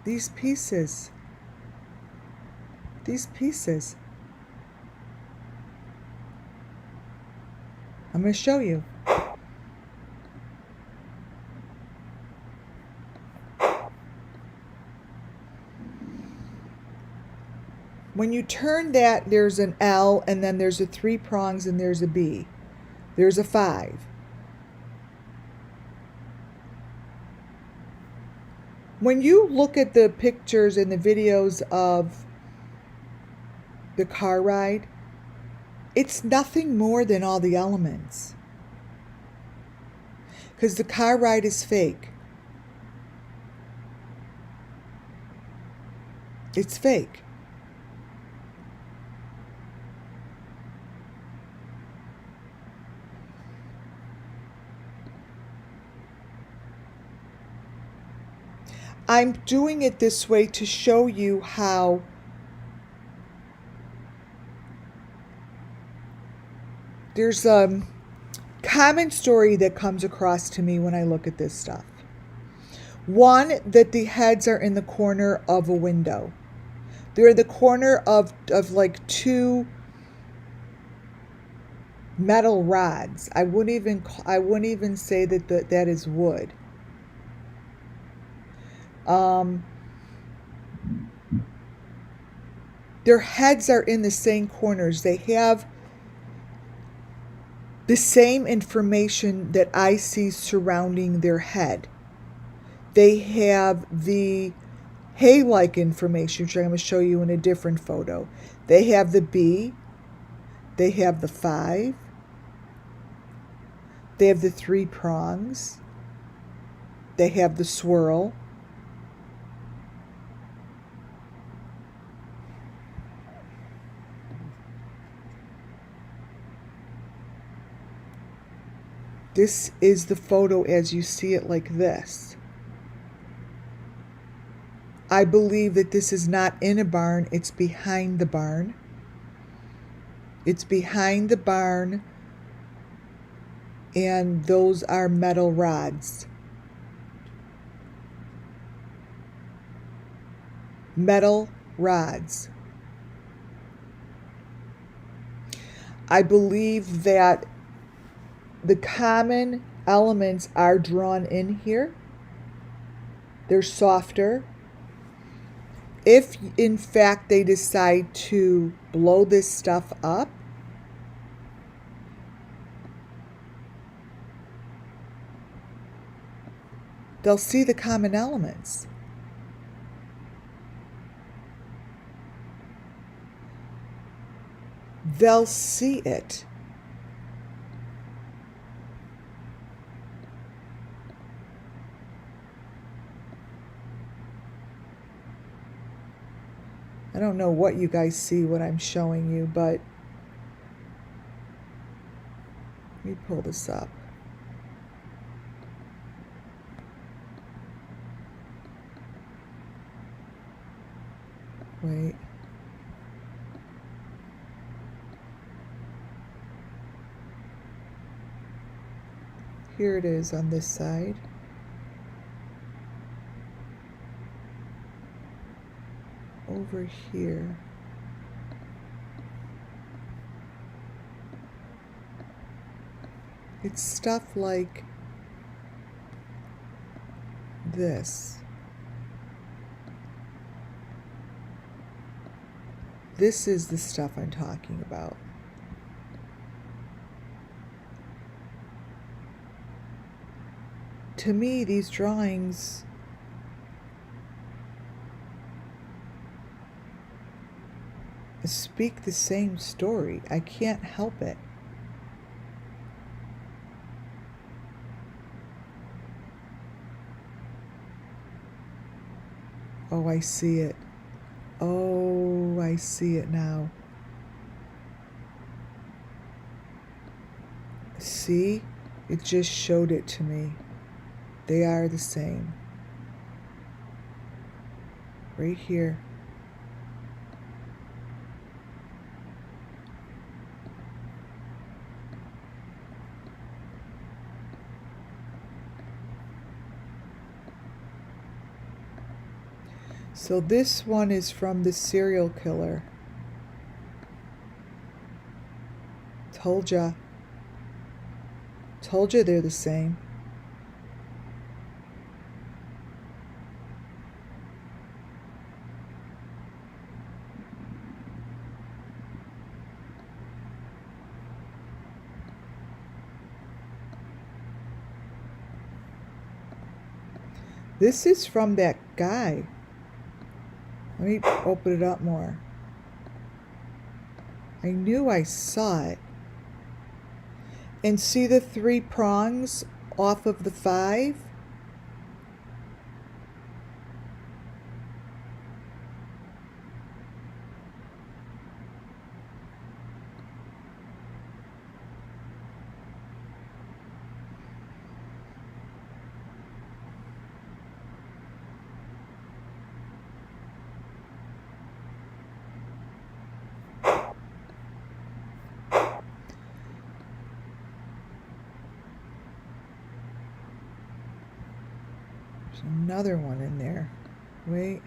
These pieces. I'm going to show you. When you turn that, there's an L, and then there's a 3 prongs, and there's a B. There's a 5. When you look at the pictures and the videos of the car ride, it's nothing more than all the elements. Because the car ride is fake. It's fake. I'm doing it this way to show you how there's a common story that comes across to me when I look at this stuff. One, that the heads are in the corner of a window. They're in the corner of like 2 metal rods. I wouldn't even say that that is wood. Their heads are in the same corners. They have the same information that I see surrounding their head. They have the hay-like information, which I'm going to show you in a different photo. They have the bee. They have the 5. They have the 3 prongs. They have the swirl. This is the photo as you see it like this. I believe that this is not in a barn, it's behind the barn. It's behind the barn, and those are metal rods. Metal rods. I believe that the common elements are drawn in here. They're softer. If in fact they decide to blow this stuff up, they'll see the common elements. They'll see it. I don't know what you guys see, what I'm showing you, but let me pull this up. Wait. Here it is on this side. Over here. It's stuff like this. This is the stuff I'm talking about. To me, these drawings speak the same story. I can't help it. Oh, I see it. Oh, I see it now. See? It just showed it to me. They are the same. Right here. So this one is from the serial killer. Told ya. Told you they're the same. This is from that guy. Let me open it up more. I knew I saw it. And see the 3 prongs off of the 5? There's another one in there. Wait.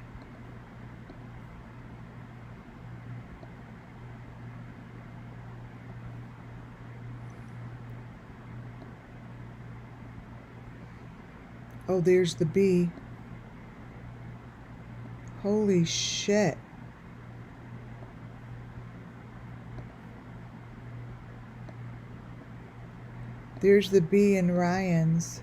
Oh, there's the bee. Holy shit. There's the bee in Ryan's.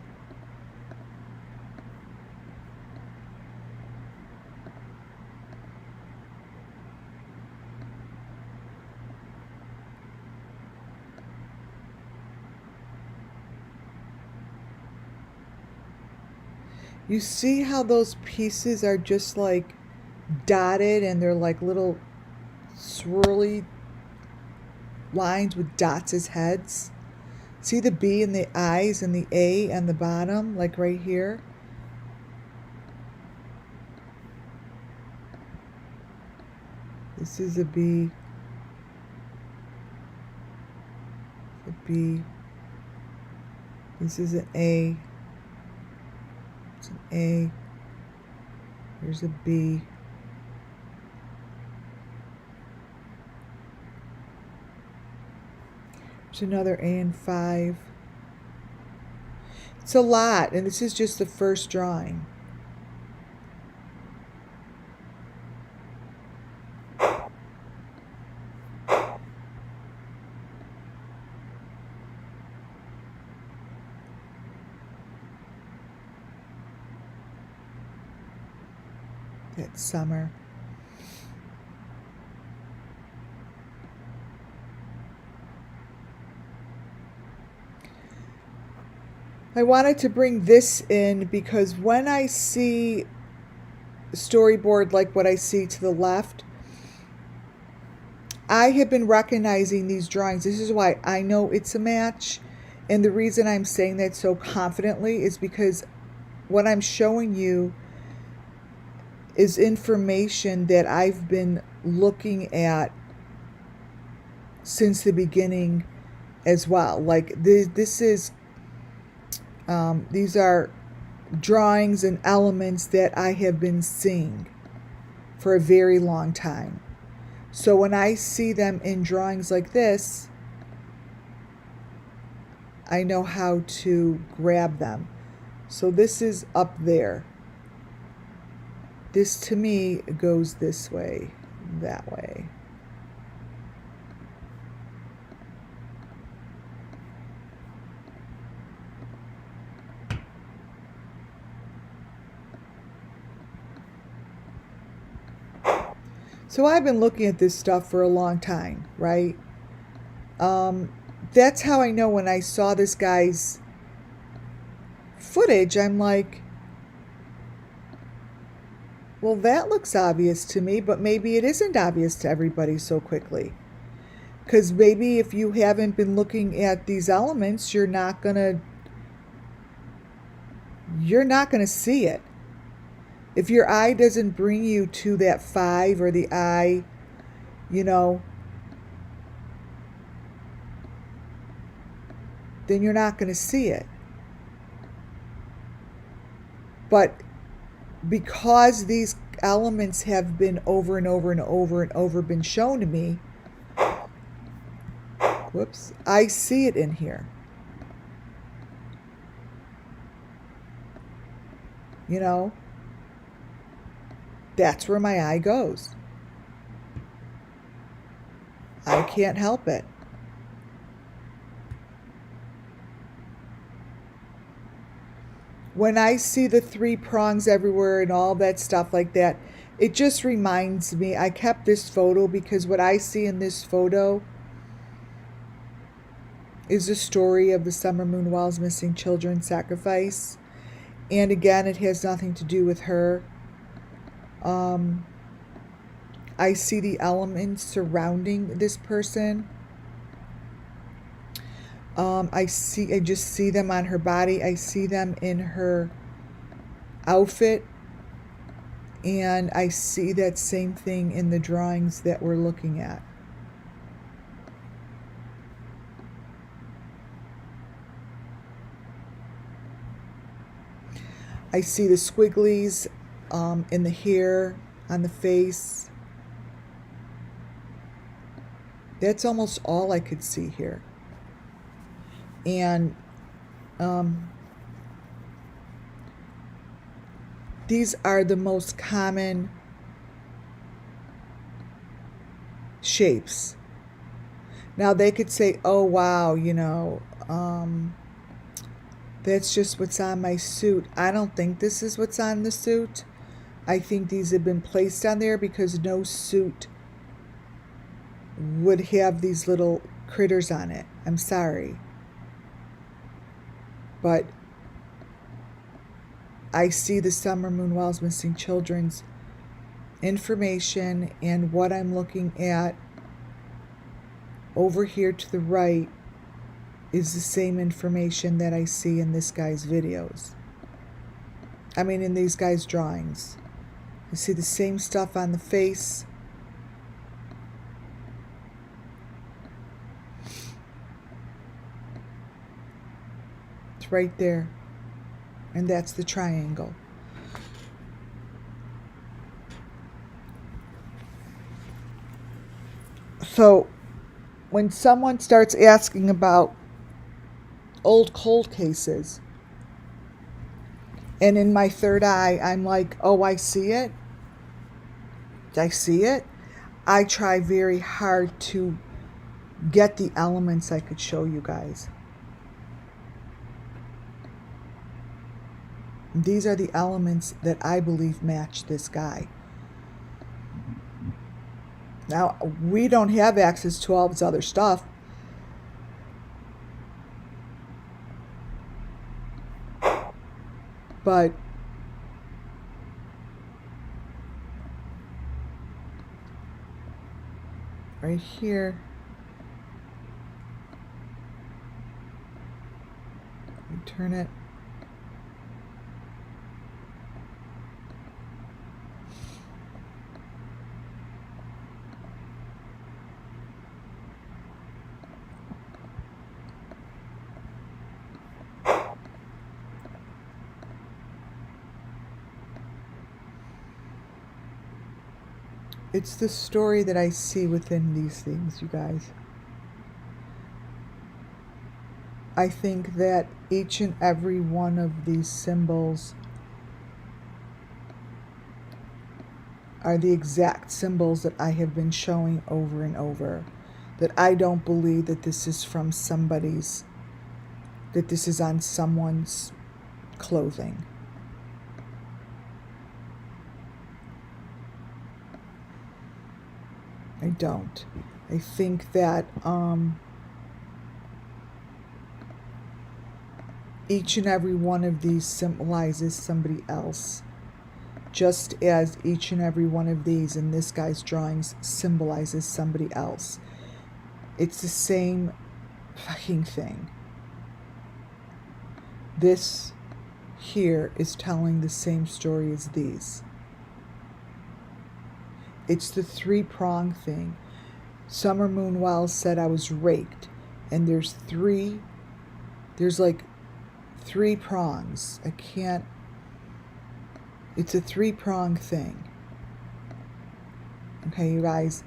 You see how those pieces are just like dotted and they're like little swirly lines with dots as heads? See the B and the eyes and the A on the bottom, like right here? This is a B. A B. This is an A. It's an A. Here's a B. There's another A and 5. It's a lot, and this is just the first drawing. That's summer. I wanted to bring this in because when I see storyboard like what I see to the left, I have been recognizing these drawings. This is why I know it's a match. And the reason I'm saying that so confidently is because what I'm showing you is information that I've been looking at since the beginning as well. Like this is, these are drawings and elements that I have been seeing for a very long time. So when I see them in drawings like this, I know how to grab them. So this is up there. This to me goes this way, that way. So I've been looking at this stuff for a long time, right? That's how I know when I saw this guy's footage, I'm like, well, that looks obvious to me, but maybe it isn't obvious to everybody so quickly. Because maybe if you haven't been looking at these elements, you're not gonna see it. If your eye doesn't bring you to that 5 or the eye, you know, then you're not going to see it. But because these elements have been over and over and over and over been shown to me, whoops, I see it in here. You know, that's where my eye goes. I can't help it. When I see the 3 prongs everywhere and all that stuff like that, it just reminds me. I kept this photo because what I see in this photo is the story of the SUMMERWELLS missing children sacrifice. And again, it has nothing to do with her. I see the elements surrounding this person. I just see them on her body. I see them in her outfit. And I see that same thing in the drawings that we're looking at. I see the squigglies in the hair, on the face. That's almost all I could see here. And these are the most common shapes. Now they could say, oh wow, that's just what's on my suit. I don't think this is what's on the suit. I think these have been placed on there because no suit would have these little critters on it. I'm sorry. But I see the Summer Moon Wells Missing Children's information, and what I'm looking at over here to the right is the same information that I see in this guy's videos. I mean, in these guys' drawings. I see the same stuff on the face. It's right there. And that's the triangle. So, when someone starts asking about old cold cases, and in my third eye, I'm like, oh, I see it. I see it. I try very hard to get the elements I could show you guys. These are the elements that I believe match this guy. Now, we don't have access to all this other stuff. But right here, let me turn it. It's the story that I see within these things, you guys. I think that each and every one of these symbols are the exact symbols that I have been showing over and over. That I don't believe that this is from somebody's, that this is on someone's clothing. I don't. I think that each and every one of these symbolizes somebody else. Just as each and every one of these in this guy's drawings symbolizes somebody else. It's the same fucking thing. This here is telling the same story as these. It's the three-prong thing. Summer Moon Wells said I was raked. And there's like three prongs. It's a three-prong thing. Okay, you guys.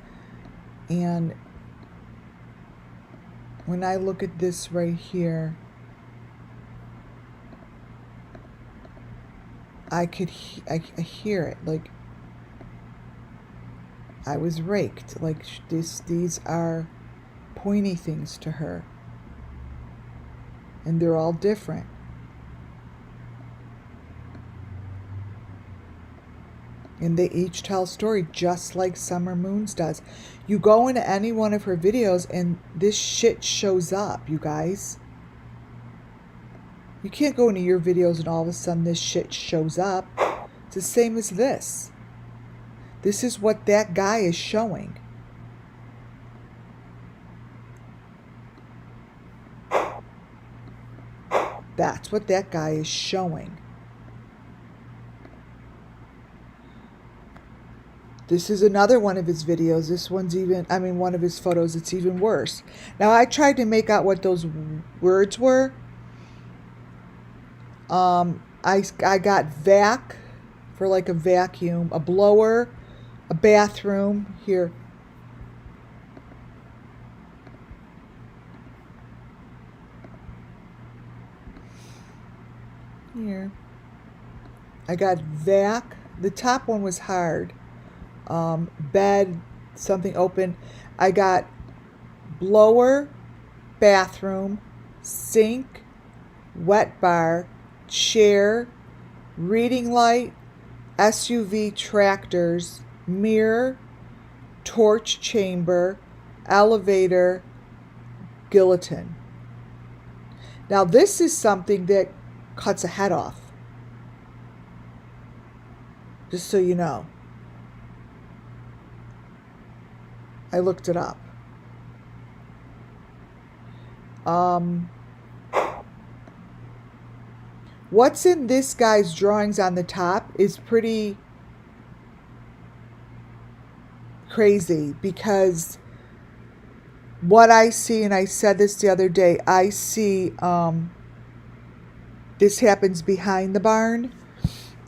And when I look at this right here, I hear it. Like, I was raked. Like, these are pointy things to her. And they're all different. And they each tell a story just like Summer Moon's does. You go into any one of her videos and this shit shows up, you guys. You can't go into your videos and all of a sudden this shit shows up. It's the same as this. This is what that guy is showing. That's what that guy is showing. This is another one of his videos. This one's one of his photos. It's even worse. Now, I tried to make out what those words were. I got vac for like a vacuum, a blower, a bathroom. Here. I got vac. The top one was hard. Bed, something open. I got blower, bathroom, sink, wet bar, chair, reading light, SUV tractors, mirror, torch chamber, elevator, guillotine. Now this is something that cuts a head off. Just so you know. I looked it up. What's in this guy's drawings on the top is pretty crazy, because what I see, and I said this the other day, I see this happens behind the barn,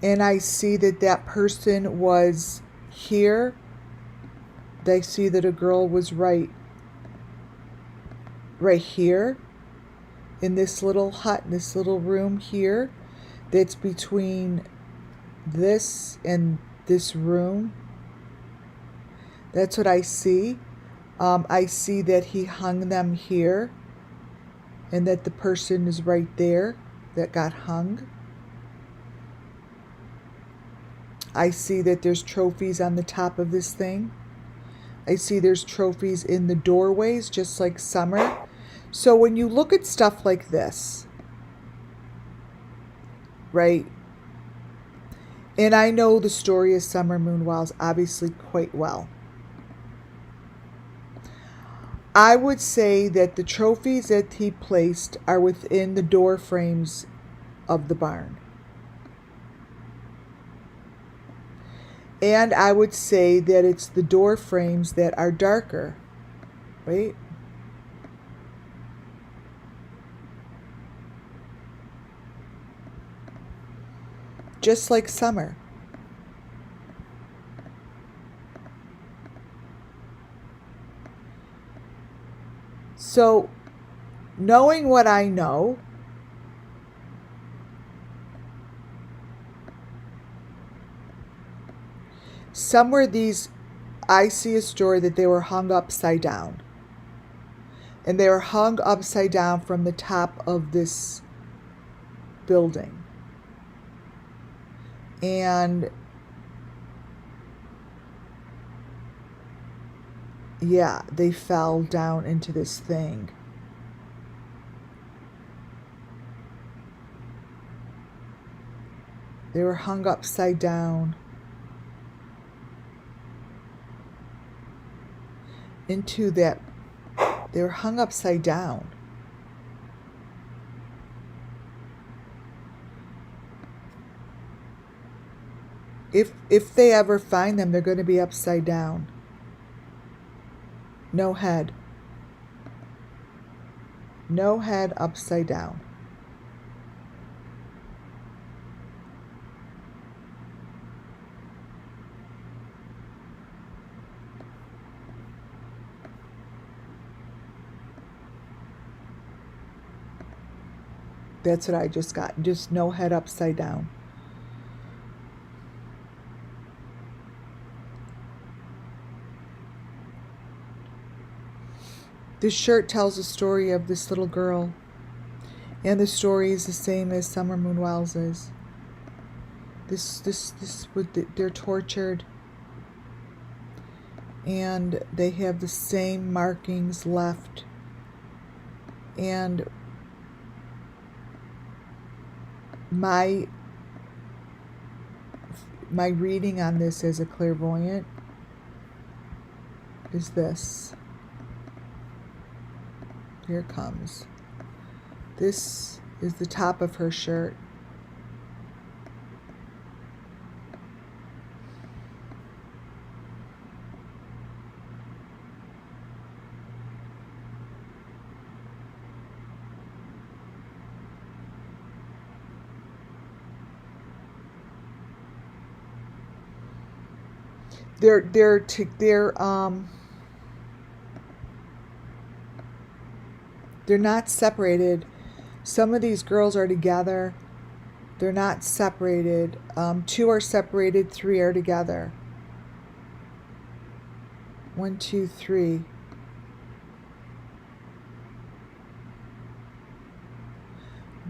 and I see that that person was here. I see that a girl was right here in this little hut, in this little room here, that's between this and this room. That's what I see. I see that he hung them here, and that the person is right there that got hung. I see that there's trophies on the top of this thing. I see there's trophies in the doorways, just like Summer. So when you look at stuff like this, right? And I know the story of Summer Moonwells obviously quite well. I would say that the trophies that he placed are within the door frames of the barn. And I would say that it's the door frames that are darker. Right? Just like Summer. So, knowing what I know, somewhere I see a story that they were hung upside down. And they were hung upside down from the top of this building. And yeah, they fell down into this thing. They were hung upside down into that. They were hung upside down. If they ever find them, they're going to be upside down. No head. No head, upside down. That's what I just got. Just no head, upside down. This shirt tells the story of this little girl. And the story is the same as Summer Moonwells is. They're tortured. And they have the same markings left. And my reading on this as a clairvoyant is this. Here it comes. This is the top of her shirt. They're not separated. Some of these girls are together. They're not separated. 2 are separated, 3 are together. 1, 2, 3.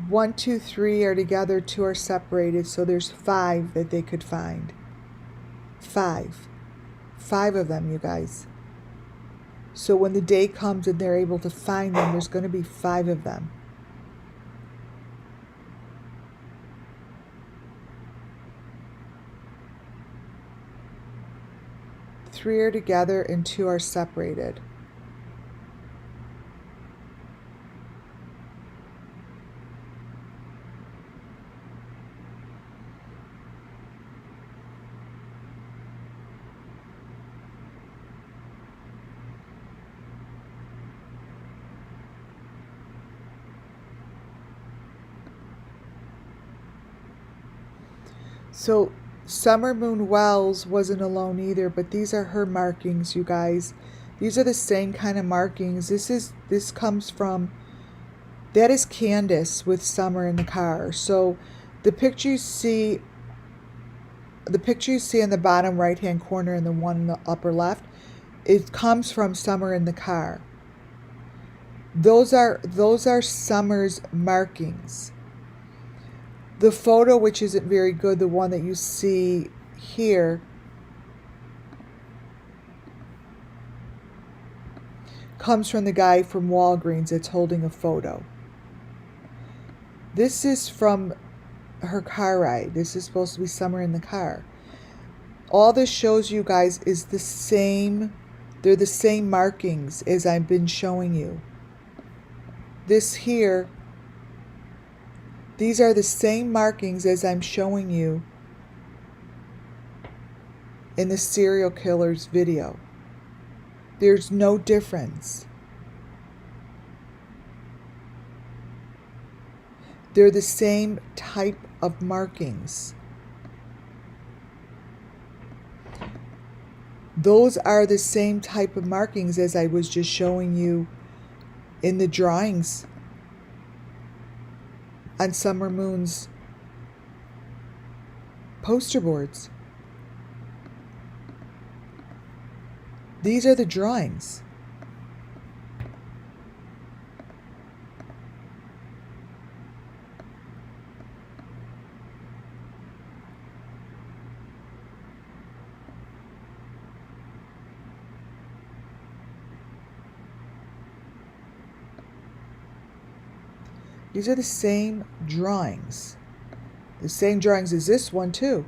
1, 2, 3 are together, 2 are separated, so there's 5 that they could find. 5. 5 of them, you guys. So when the day comes and they're able to find them, there's going to be 5 of them. Three are together and 2 are separated. So Summer Moon Wells wasn't alone either, but these are her markings, you guys. These are the same kind of markings. This comes from, that is Candace with Summer in the car. So the picture you see in the bottom right hand corner and the one in the upper left, it comes from Summer in the car. Those are Summer's markings. The photo, which isn't very good, the one that you see here, comes from the guy from Walgreens that's holding a photo. This is from her car ride. This is supposed to be Summer in the car. All this shows you guys is the same, they're the same markings as I've been showing you. This here, these are the same markings as I'm showing you in the serial killer's video. There's no difference. They're the same type of markings. Those are the same type of markings as I was just showing you in the drawings on Summer Moon's poster boards. These are the drawings. These are the same drawings. The same drawings as this one too.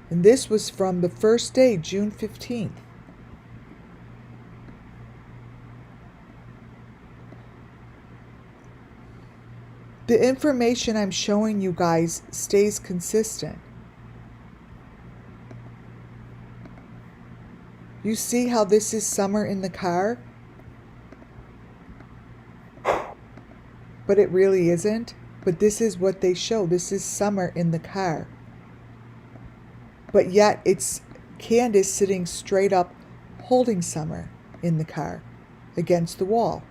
And this was from the first day, June 15th. The information I'm showing you guys stays consistent. You see how this is Summer in the car? But it really isn't. But this is what they show. This is Summer in the car. But yet it's Candace sitting straight up holding Summer in the car against the wall.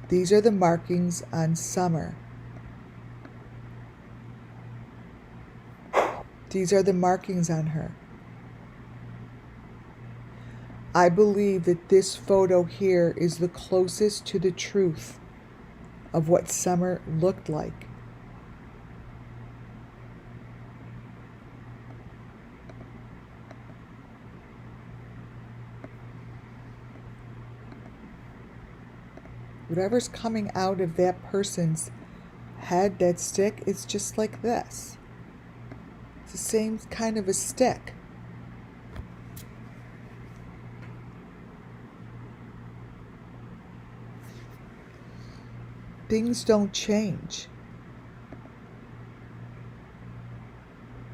These are the markings on Summer. These are the markings on her. I believe that this photo here is the closest to the truth of what Summer looked like. Whatever's coming out of that person's head, that stick, is just like this. It's the same kind of a stick. Things don't change.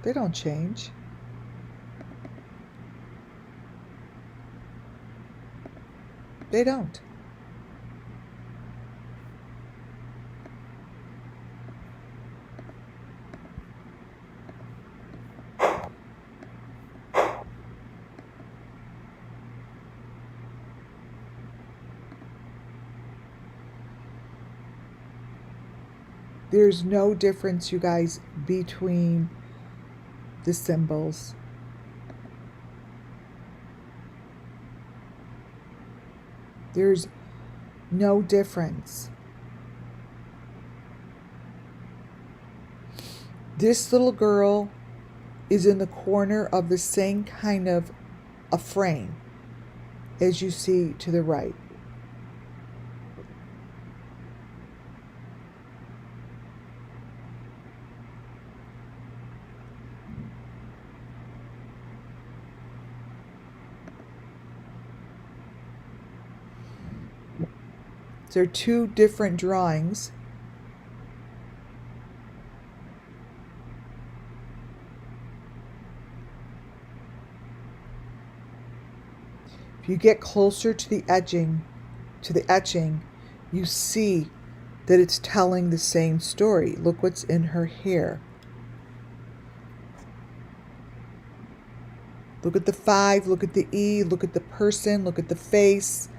They don't change. They don't. There's no difference, you guys, between the symbols. There's no difference. This little girl is in the corner of the same kind of a frame as you see to the right. There are two different drawings. If you get closer to the etching, you see that it's telling the same story. Look what's in her hair. Look at the 5, look at the E, look at the person, look at the face.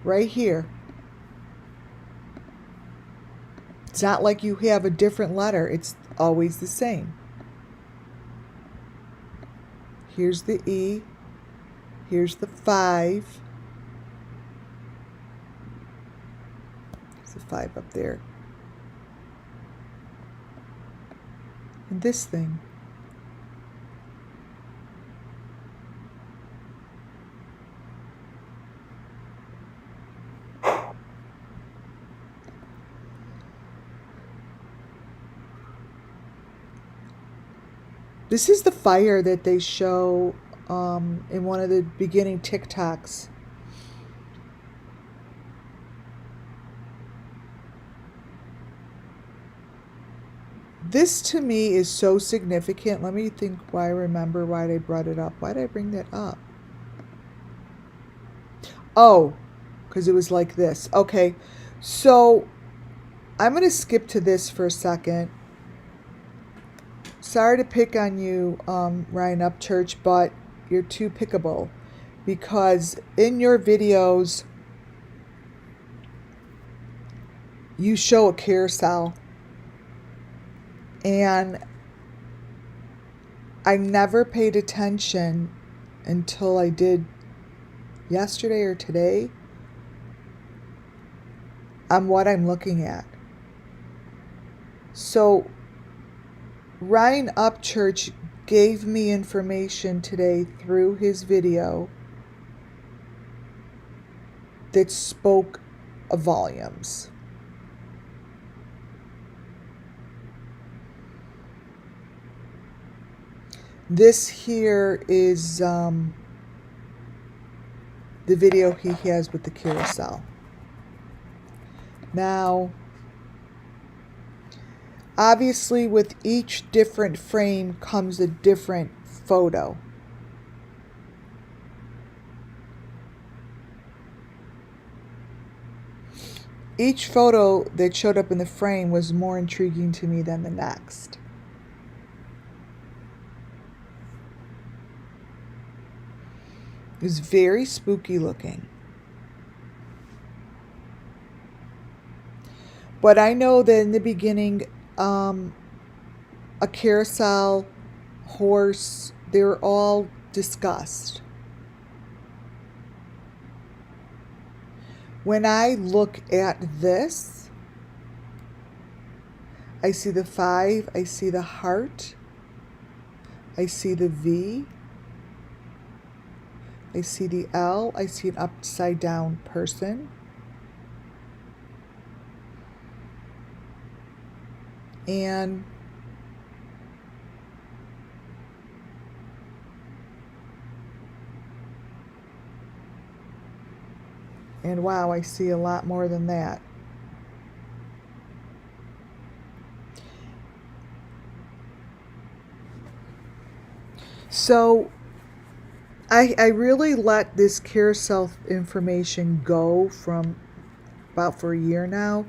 Right here. It's not like you have a different letter. It's always the same. Here's the E. Here's the 5. There's the 5 up there. And this thing. This is the fire that they show in one of the beginning TikToks. This to me is so significant. Let me think why I remember why they brought it up. Why did I bring that up? Oh, because it was like this. Okay, so I'm going to skip to this for a second. Sorry to pick on you, Ryan Upchurch, but you're too pickable, because in your videos you show a carousel, and I never paid attention until I did yesterday or today on what I'm looking at. So Ryan Upchurch gave me information today through his video that spoke volumes. This here is the video he has with the carousel. Now, obviously, with each different frame comes a different photo. Each photo that showed up in the frame was more intriguing to me than the next. It was very spooky looking. But I know that in the beginning, a carousel, horse, they were all discussed. When I look at this, I see the 5, I see the heart, I see the V, I see the L, I see an upside down person. And wow, I see a lot more than that. So I really let this carousel information go from about for a year now.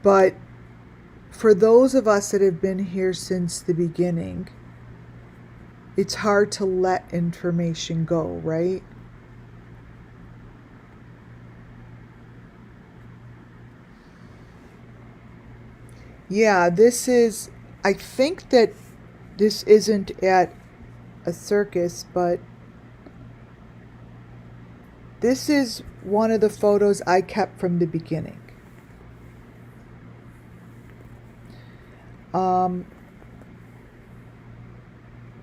But for those of us that have been here since the beginning, it's hard to let information go, right? Yeah, this is, I think that this isn't at a circus, but this is one of the photos I kept from the beginning.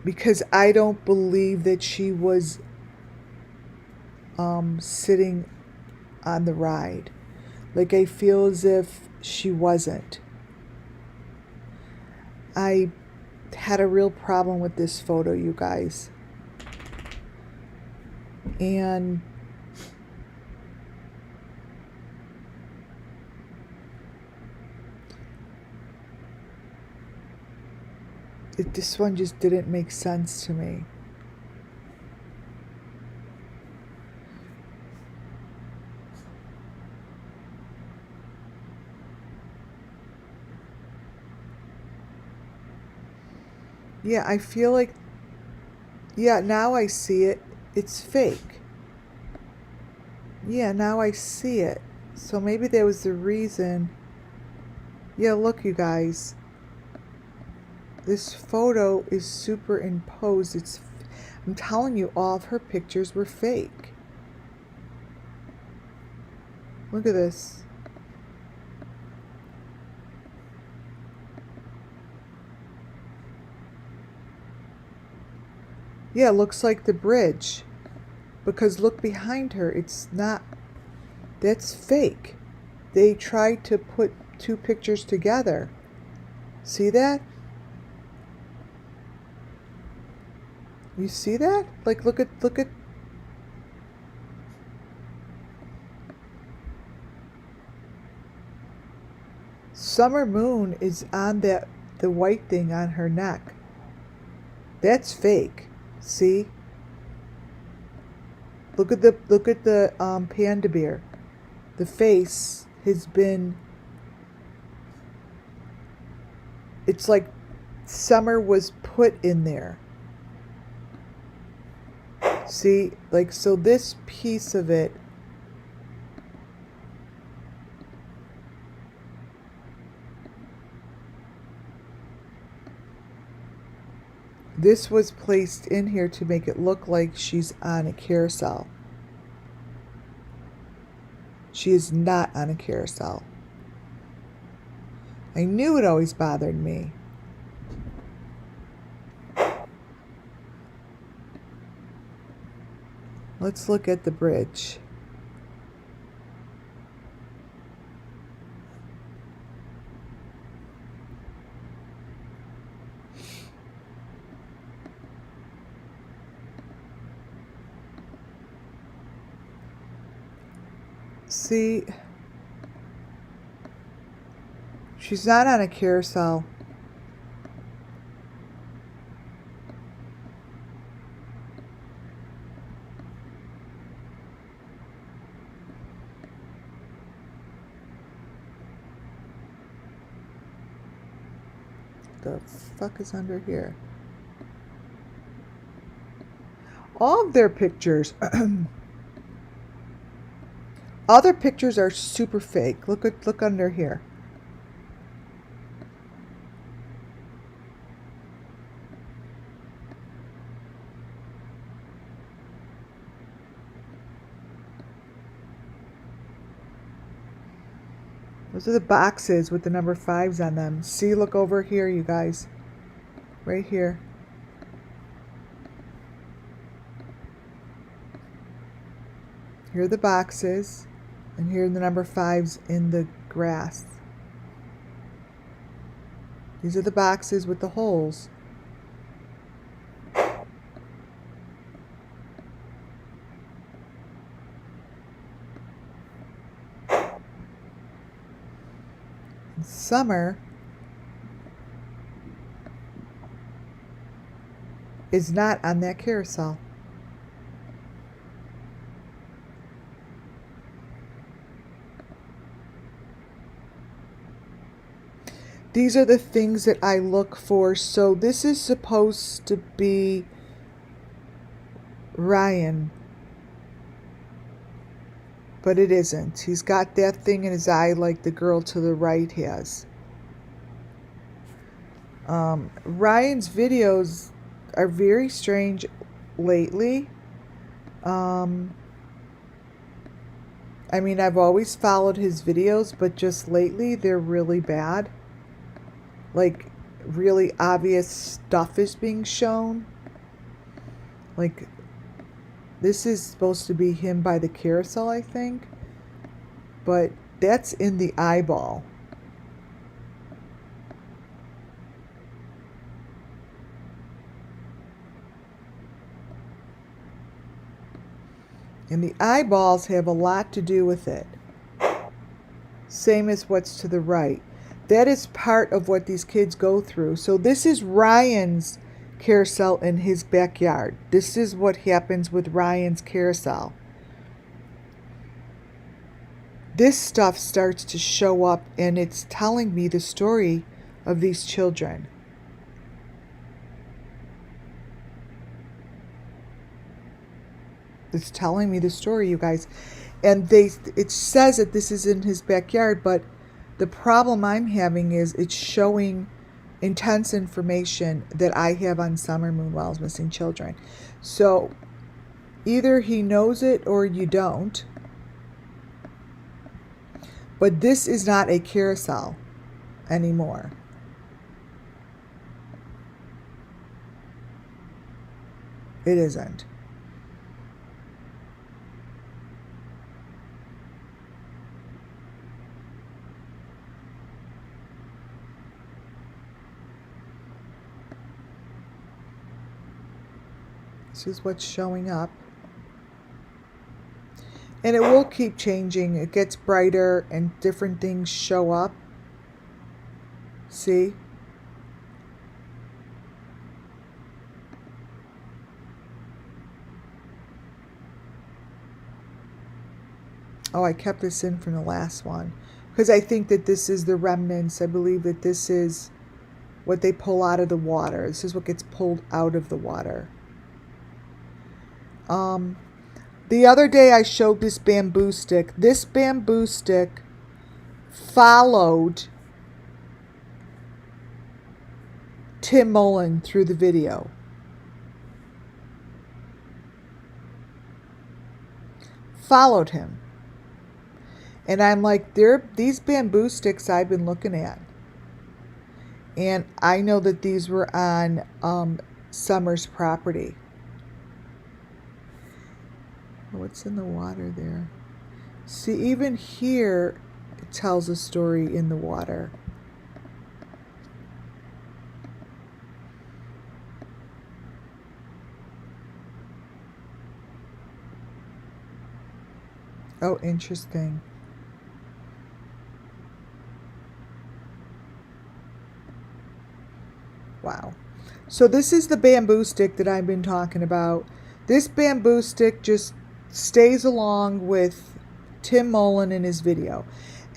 Because I don't believe that she was sitting on the ride. Like, I feel as if she wasn't. I had a real problem with this photo, you guys. And this one just didn't make sense to me. Yeah, I feel like, yeah, now I see it. It's fake. Yeah, now I see it. So maybe that was the reason. Yeah, look, you guys. This photo is superimposed. I'm telling you, all of her pictures were fake. Look at this. Yeah, it looks like the bridge. Because look behind her. It's not. That's fake. They tried to put two pictures together. See that? You see that? Like, look at Summer Moon is on the white thing on her neck. That's fake. See? Look at the panda bear. The face has been. It's like Summer was put in there. See, like, so this piece of it. This was placed in here to make it look like she's on a carousel. She is not on a carousel. I knew it always bothered me. Let's look at the bridge. See, she's not on a carousel. The fuck is under here? All of their pictures. All their pictures are super fake. Look under here. Those are the boxes with the number 5s on them. See, look over here, you guys. Right here. Here are the boxes. And here are the number 5s in the grass. These are the boxes with the holes. And Summer is not on that carousel. These are the things that I look for. So this is supposed to be Ryan, but it isn't. He's got that thing in his eye like the girl to the right has. Ryan's videos are very strange lately. I mean, I've always followed his videos, but just lately they're really bad. Like, really obvious stuff is being shown. Like, this is supposed to be him by the carousel, I think. But that's in the eyeball. And the eyeballs have a lot to do with it. Same as what's to the right. That is part of what these kids go through. So this is Ryan's carousel in his backyard. This is what happens with Ryan's carousel. This stuff starts to show up, and it's telling me the story of these children. It's telling me the story, you guys. And it says that this is in his backyard, but the problem I'm having is it's showing intense information that I have on SUMMERWELLS Missing Children. So either he knows it or you don't. But this is not a carousel anymore. It isn't. This is what's showing up. And it will keep changing. It gets brighter and different things show up. See? Oh, I kept this in from the last one. Because I think that this is the remnants. I believe that this is what they pull out of the water. This is what gets pulled out of the water. The other day I showed this bamboo stick. This bamboo stick followed Tim Mullen through the video. Followed him. And I'm like, these bamboo sticks I've been looking at. And I know that these were on Summer's property. What's in the water there? See, even here it tells a story in the water. Oh, interesting. Wow. So this is the bamboo stick that I've been talking about. This bamboo stick just stays along with Tim Mullen in his video.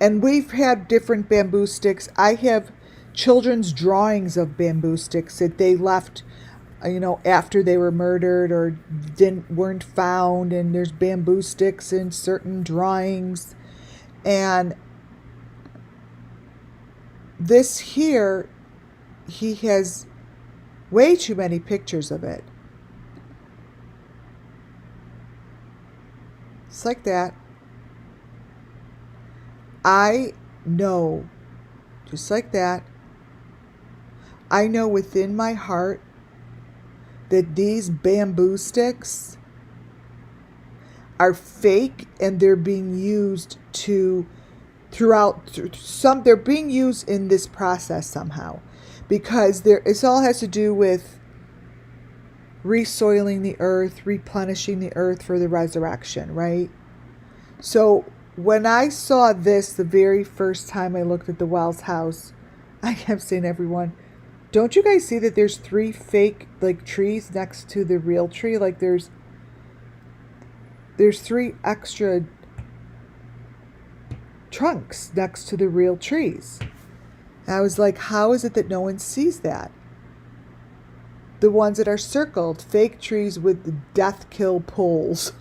And we've had different bamboo sticks. I have children's drawings of bamboo sticks that they left, after they were murdered or weren't found. And there's bamboo sticks in certain drawings. And this here, he has way too many pictures of it. It's like that. I know, just like that, I know within my heart that these bamboo sticks are fake and they're being used they're being used in this process somehow, because it all has to do with resoiling the earth, replenishing the earth for the resurrection, right? So when I saw this the very first time I looked at the Wells house, I kept saying to everyone, don't you guys see that there's 3 fake trees next to the real tree? Like there's 3 extra trunks next to the real trees. And I was like, how is it that no one sees that? The ones that are circled, fake trees with the death kill poles.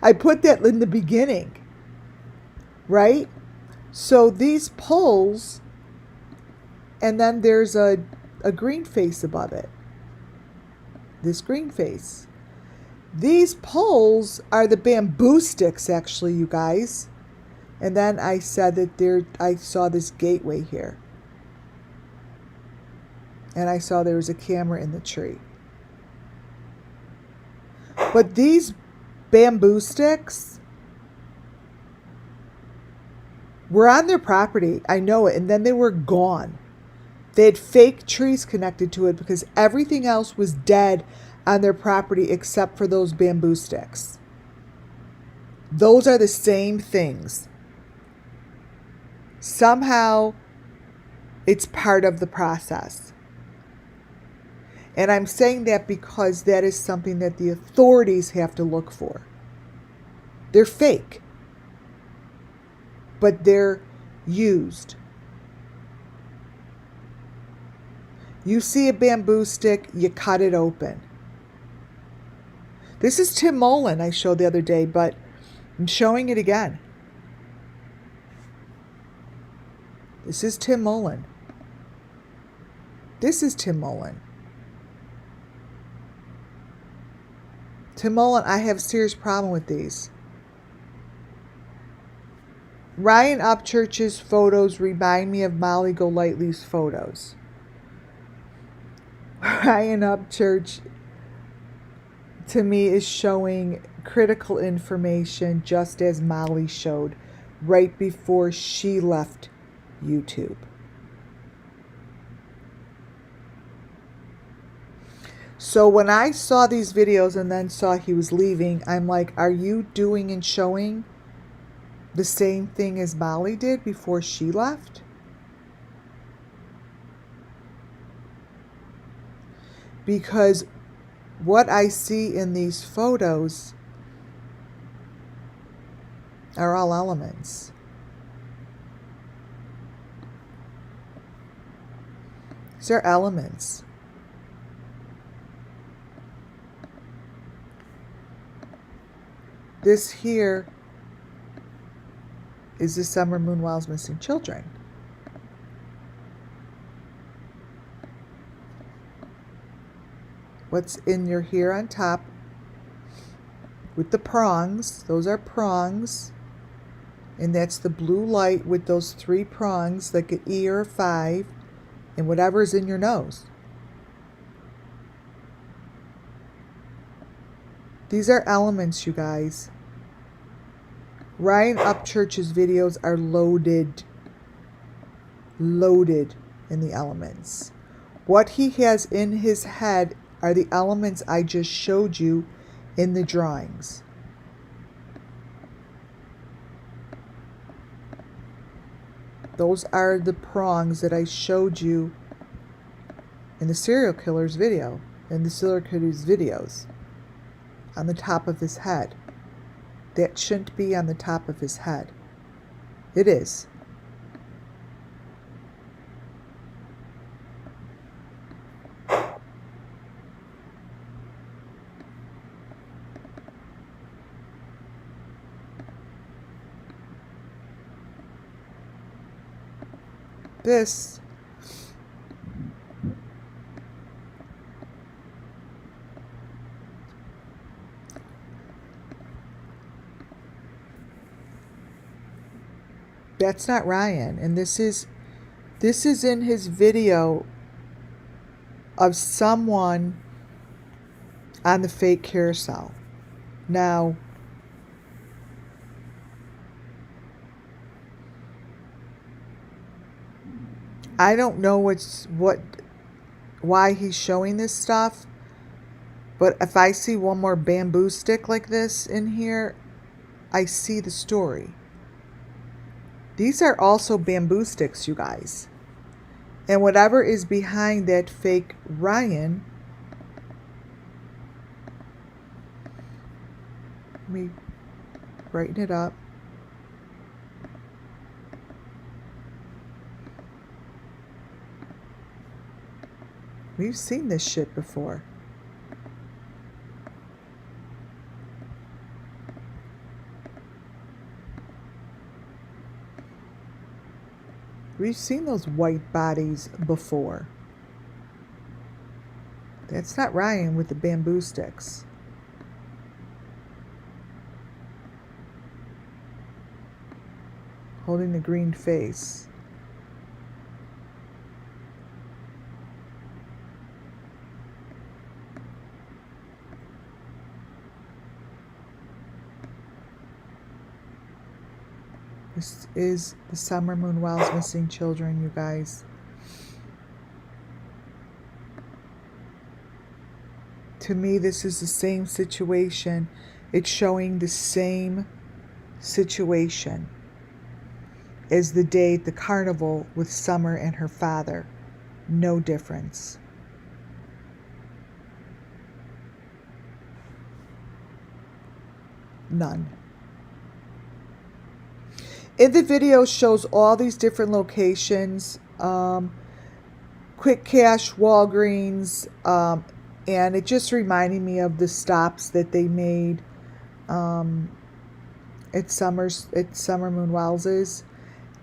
I put that in the beginning, right? So these poles, and then there's a a green face above it. This green face. These poles are the bamboo sticks, actually, you guys. And then I said that I saw this gateway here. And I saw there was a camera in the tree. But these bamboo sticks were on their property. I know it. And then they were gone. They had fake trees connected to it because everything else was dead on their property except for those bamboo sticks. Those are the same things. Somehow, it's part of the process. And I'm saying that because that is something that the authorities have to look for. They're fake, but they're used. You see a bamboo stick, you cut it open. This is Tim Mullen I showed the other day, but I'm showing it again. This is Tim Mullen. This is Tim Mullen. Tim Mullen, I have a serious problem with these. Ryan Upchurch's photos remind me of Molly Golightly's photos. Ryan Upchurch, to me, is showing critical information just as Molly showed right before she left YouTube. So when I saw these videos and then saw he was leaving, I'm like, are you doing and showing the same thing as Molly did before she left? Because what I see in these photos are all elements. These are elements. This here is the Summer Moonwell's missing children. What's in your here on top with the prongs, those are prongs, and that's the blue light with those 3 prongs, like an E or a 5, and whatever's in your nose. These are elements, you guys. Ryan Upchurch's videos are loaded in the elements. What he has in his head are the elements I just showed you in the drawings. Those are the prongs that I showed you in the serial killer's video, in the serial killer's videos, on the top of his head. That shouldn't be on the top of his head. It is. This that's not Ryan, and this is in his video of someone on the fake carousel. Now, I don't know why he's showing this stuff, but if I see one more bamboo stick like this in here, I see the story. These are also bamboo sticks, you guys. And whatever is behind that fake Ryan, let me brighten it up. We've seen this shit before. We've seen those white bodies before. That's not Ryan with the bamboo sticks. Holding the green face. This is the SUMMERWELLS missing children, you guys. To me, this is the same situation. It's showing the same situation as the day at the carnival with Summer and her father. No difference. None. In the video shows all these different locations, Quick Cash, Walgreens, and it just reminded me of the stops that they made at SUMMERWELLS.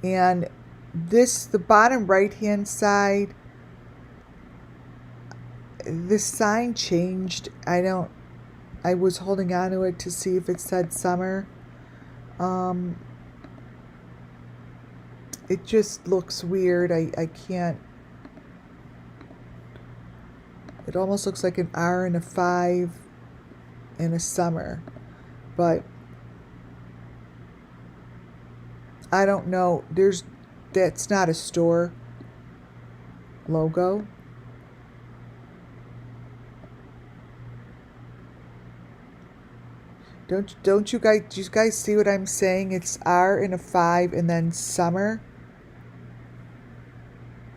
And this, the bottom right hand side, the sign changed. I was holding on to it to see if it said summer. It just looks weird. I can't. It almost looks like an R and a 5 and a summer. But I don't know. That's not a store logo. Don't you guys, do you guys see what I'm saying? It's R and a 5 and then summer.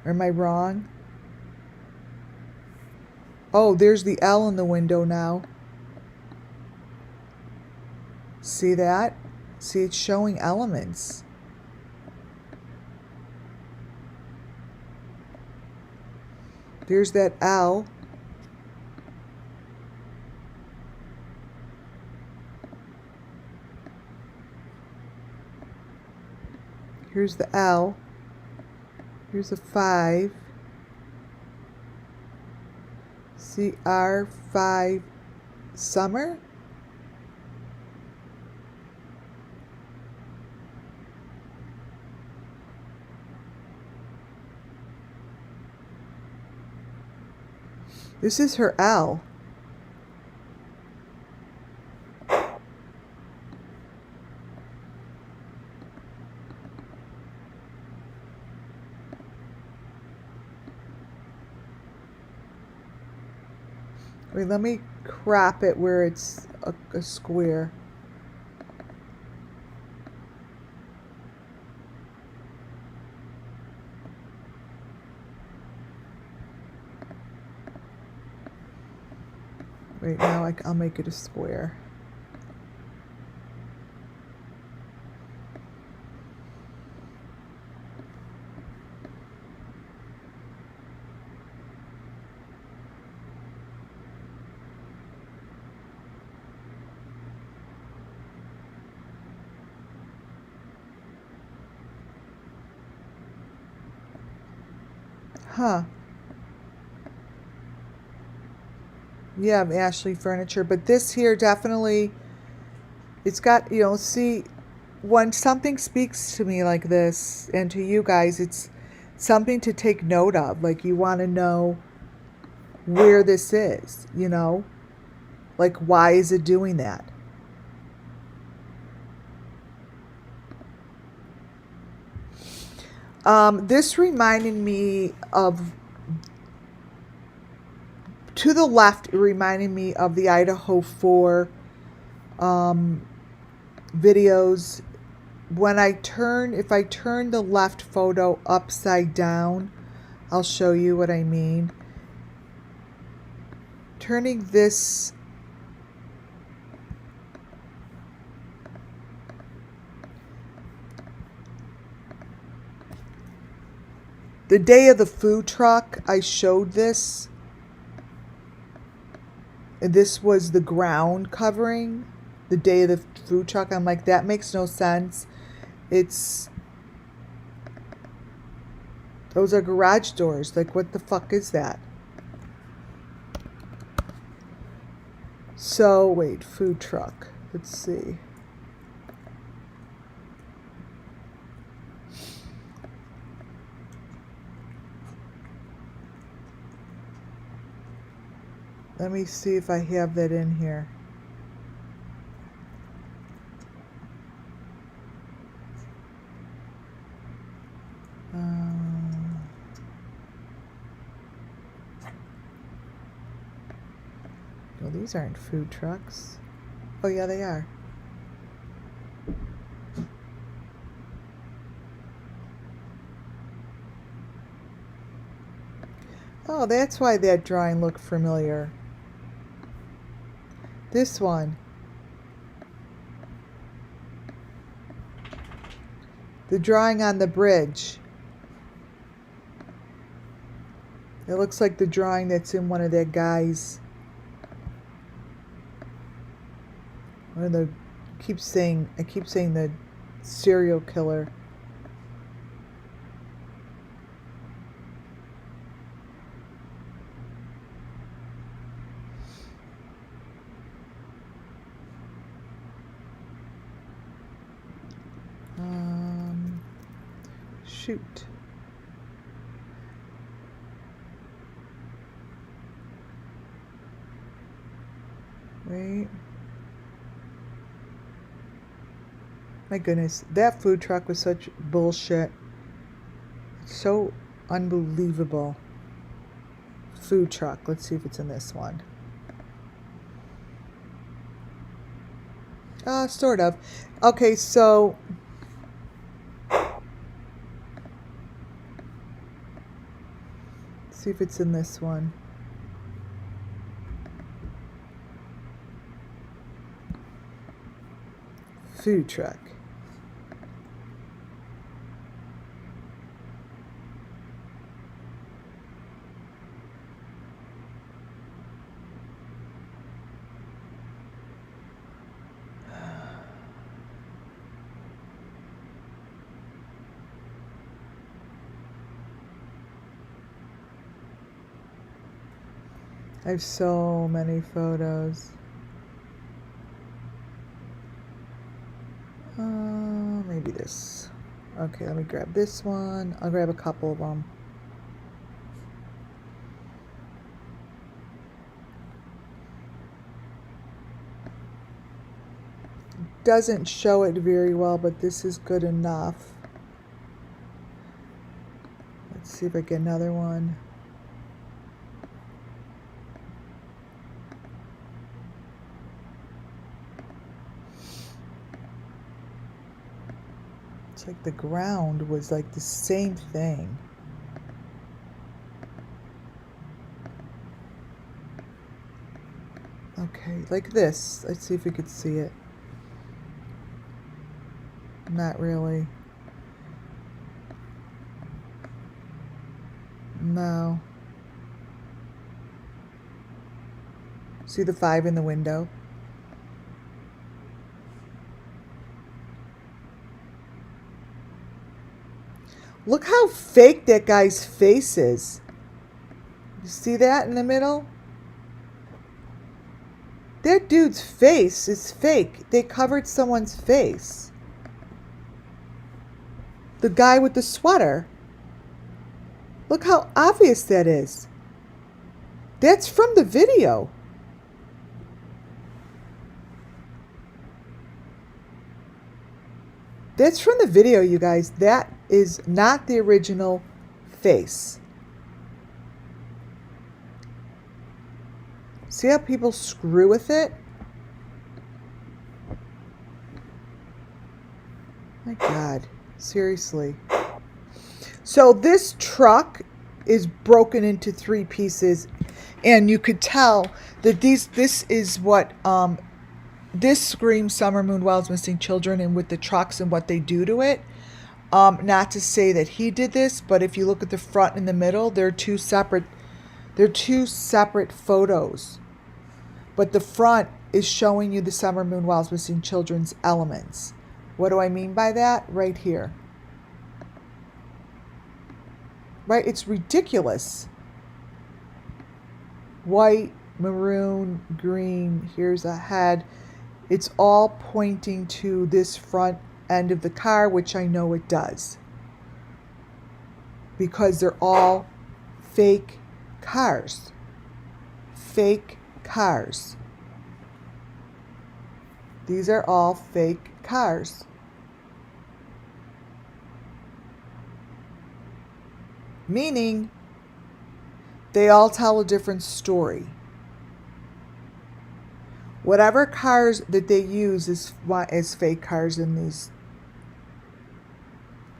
Or am I wrong? Oh, there's the L in the window now. See that? See, it's showing elements. There's that L. Here's the L. Here's a 5. CR5 summer. This is her L. Wait, let me crop it where it's a square. Wait, now I'll make it a square. Huh. Yeah, Ashley Furniture. But this here definitely, it's got, see, when something speaks to me like this, and to you guys, it's something to take note of. Like, you want to know where this is, Like, why is it doing that? This reminded me of, to the left, it reminded me of the Idaho 4 videos. If I turn the left photo upside down, I'll show you what I mean. Turning this the day of the food truck, I showed this. And this was the ground covering. The day of the food truck. I'm like, that makes no sense. Those are garage doors. Like, what the fuck is that? So, wait, food truck. Let's see. Let me see if I have that in here. Well, these aren't food trucks. Oh, yeah, they are. Oh, that's why that drawing looked familiar. This one. The drawing on the bridge. It looks like the drawing that's in one of that guy's. One of the I keep saying the serial killer. Shoot. Wait. My goodness, that food truck was such bullshit. So unbelievable. Food truck. Let's see if it's in this one. Sort of. Okay, so see if it's in this one. Food truck. I have so many photos. Maybe this. Okay, let me grab this one. I'll grab a couple of them. Doesn't show it very well, but this is good enough. Let's see if I get another one. It's like the ground was like the same thing. Okay, like this. Let's see if we could see it. Not really. No. See the 5 in the window? Look how fake that guy's face is. You see that in the middle? That dude's face is fake. They covered someone's face. The guy with the sweater. Look how obvious that is. That's from the video. That's from the video, you guys. That is not the original face. See how people screw with it? My God, seriously. So this truck is broken into 3 pieces, and you could tell that this is what this screams Summer Moon Wells Missing Children, and with the trucks and what they do to it. Not to say that he did this, but if you look at the front and the middle, they're two separate photos. But the front is showing you the Summer Moon Wells Missing Children's elements. What do I mean by that? Right here. Right? It's ridiculous. White, maroon, green, here's a head. It's all pointing to this front end of the car, which I know it does, because they're all fake cars. Fake cars. These are all fake cars. Meaning they all tell a different story. Whatever cars that they use as fake cars in these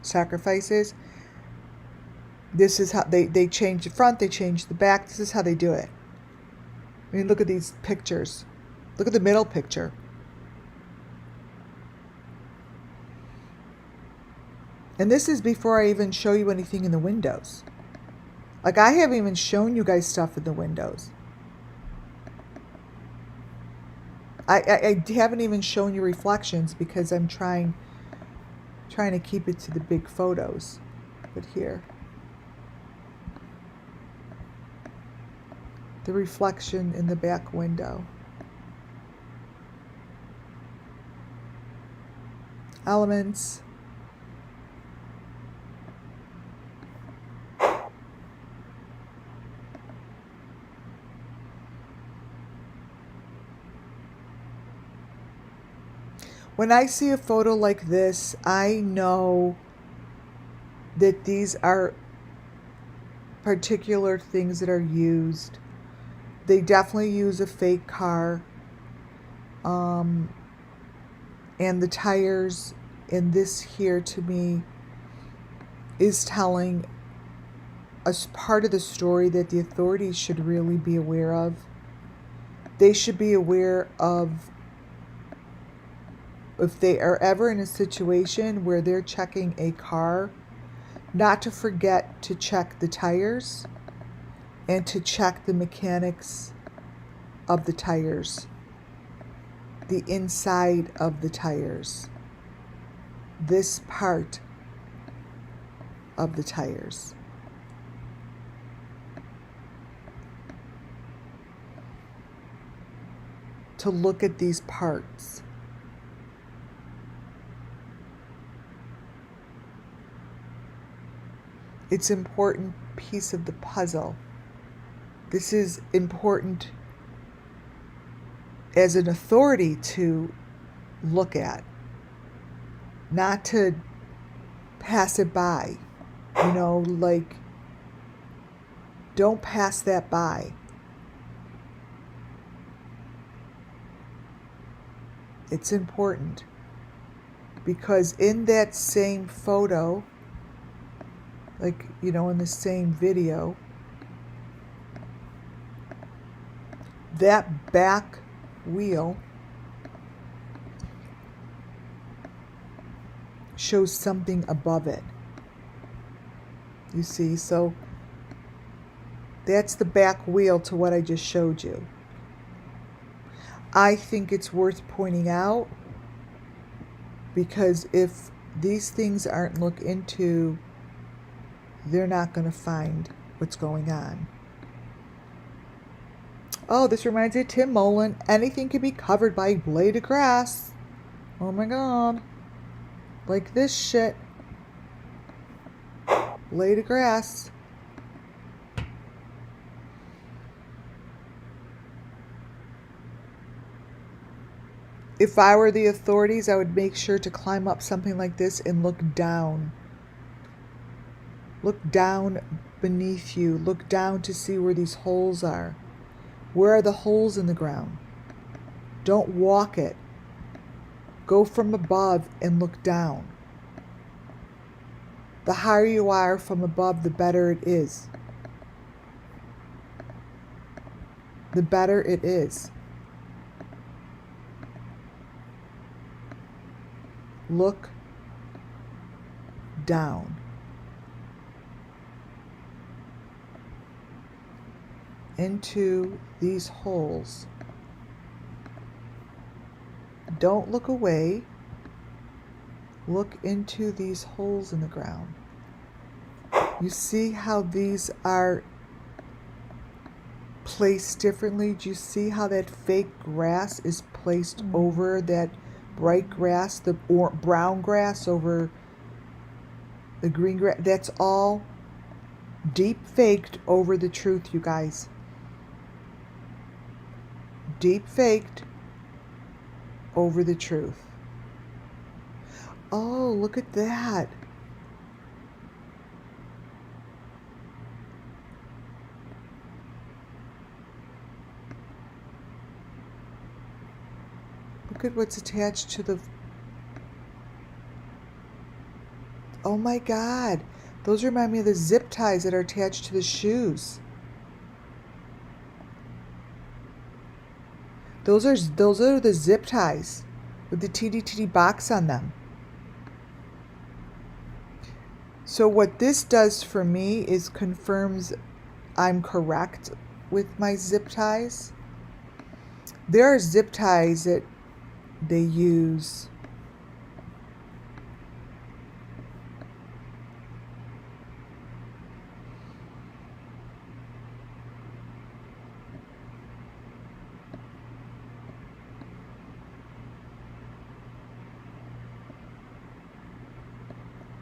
sacrifices, this is how they change the front, they change the back. This is how they do it. I mean, look at these pictures. Look at the middle picture. And this is before I even show you anything in the windows. Like, I haven't even shown you guys stuff in the windows. I haven't even shown you reflections because I'm trying to keep it to the big photos. But here, the reflection in the back window. Elements. When I see a photo like this, I know that these are particular things that are used. They definitely use a fake car. And the tires in this here, to me, is telling us part of the story that the authorities should really be aware of. They should be aware of, if they are ever in a situation where they're checking a car, not to forget to check the tires and to check the mechanics of the tires, the inside of the tires, this part of the tires. To look at these parts. It's an important piece of the puzzle. This is important as an authority to look at, not to pass it by. You know, like, don't pass that by. It's important because in that same photo, like, you know, in the same video, that back wheel shows something above it. You see, so that's the back wheel to what I just showed you. I think it's worth pointing out because if these things aren't looked into, they're not going to find what's going on. Oh, this reminds me of Tim Mullen. Anything can be covered by a blade of grass. Oh my God. Like this shit. Blade of grass. If I were the authorities, I would make sure to climb up something like this and look down. Look down beneath you. Look down to see where these holes are. Where are the holes in the ground? Don't walk it. Go from above and look down. The higher you are from above, the better it is. The better it is. Look down. Into these holes. Don't look away. Look into these holes in the ground. You see how these are placed differently. Do you see how that fake grass is placed over that bright grass, the brown grass over the green grass? That's all deep faked over the truth, you guys. Deep faked over the truth. Oh, look at that. Look at what's attached to the... Oh my God. Those remind me of the zip ties that are attached to the shoes. Those are the zip ties with the TDTD box on them. So what this does for me is confirms I'm correct with my zip ties. There are zip ties that they use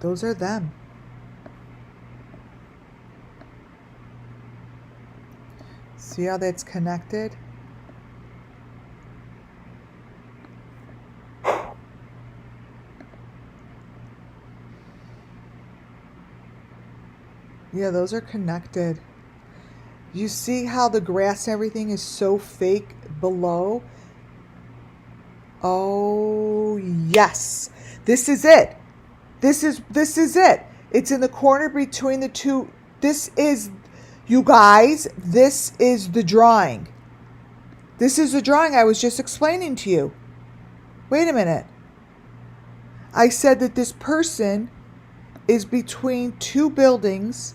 those are them. See how that's connected? Yeah, those are connected. You see how the grass and everything is so fake below? Oh, yes. This is it. This is it. It's in the corner between the two. This is, you guys, this is the drawing. This is the drawing I was just explaining to you. Wait a minute. I said that this person is between two buildings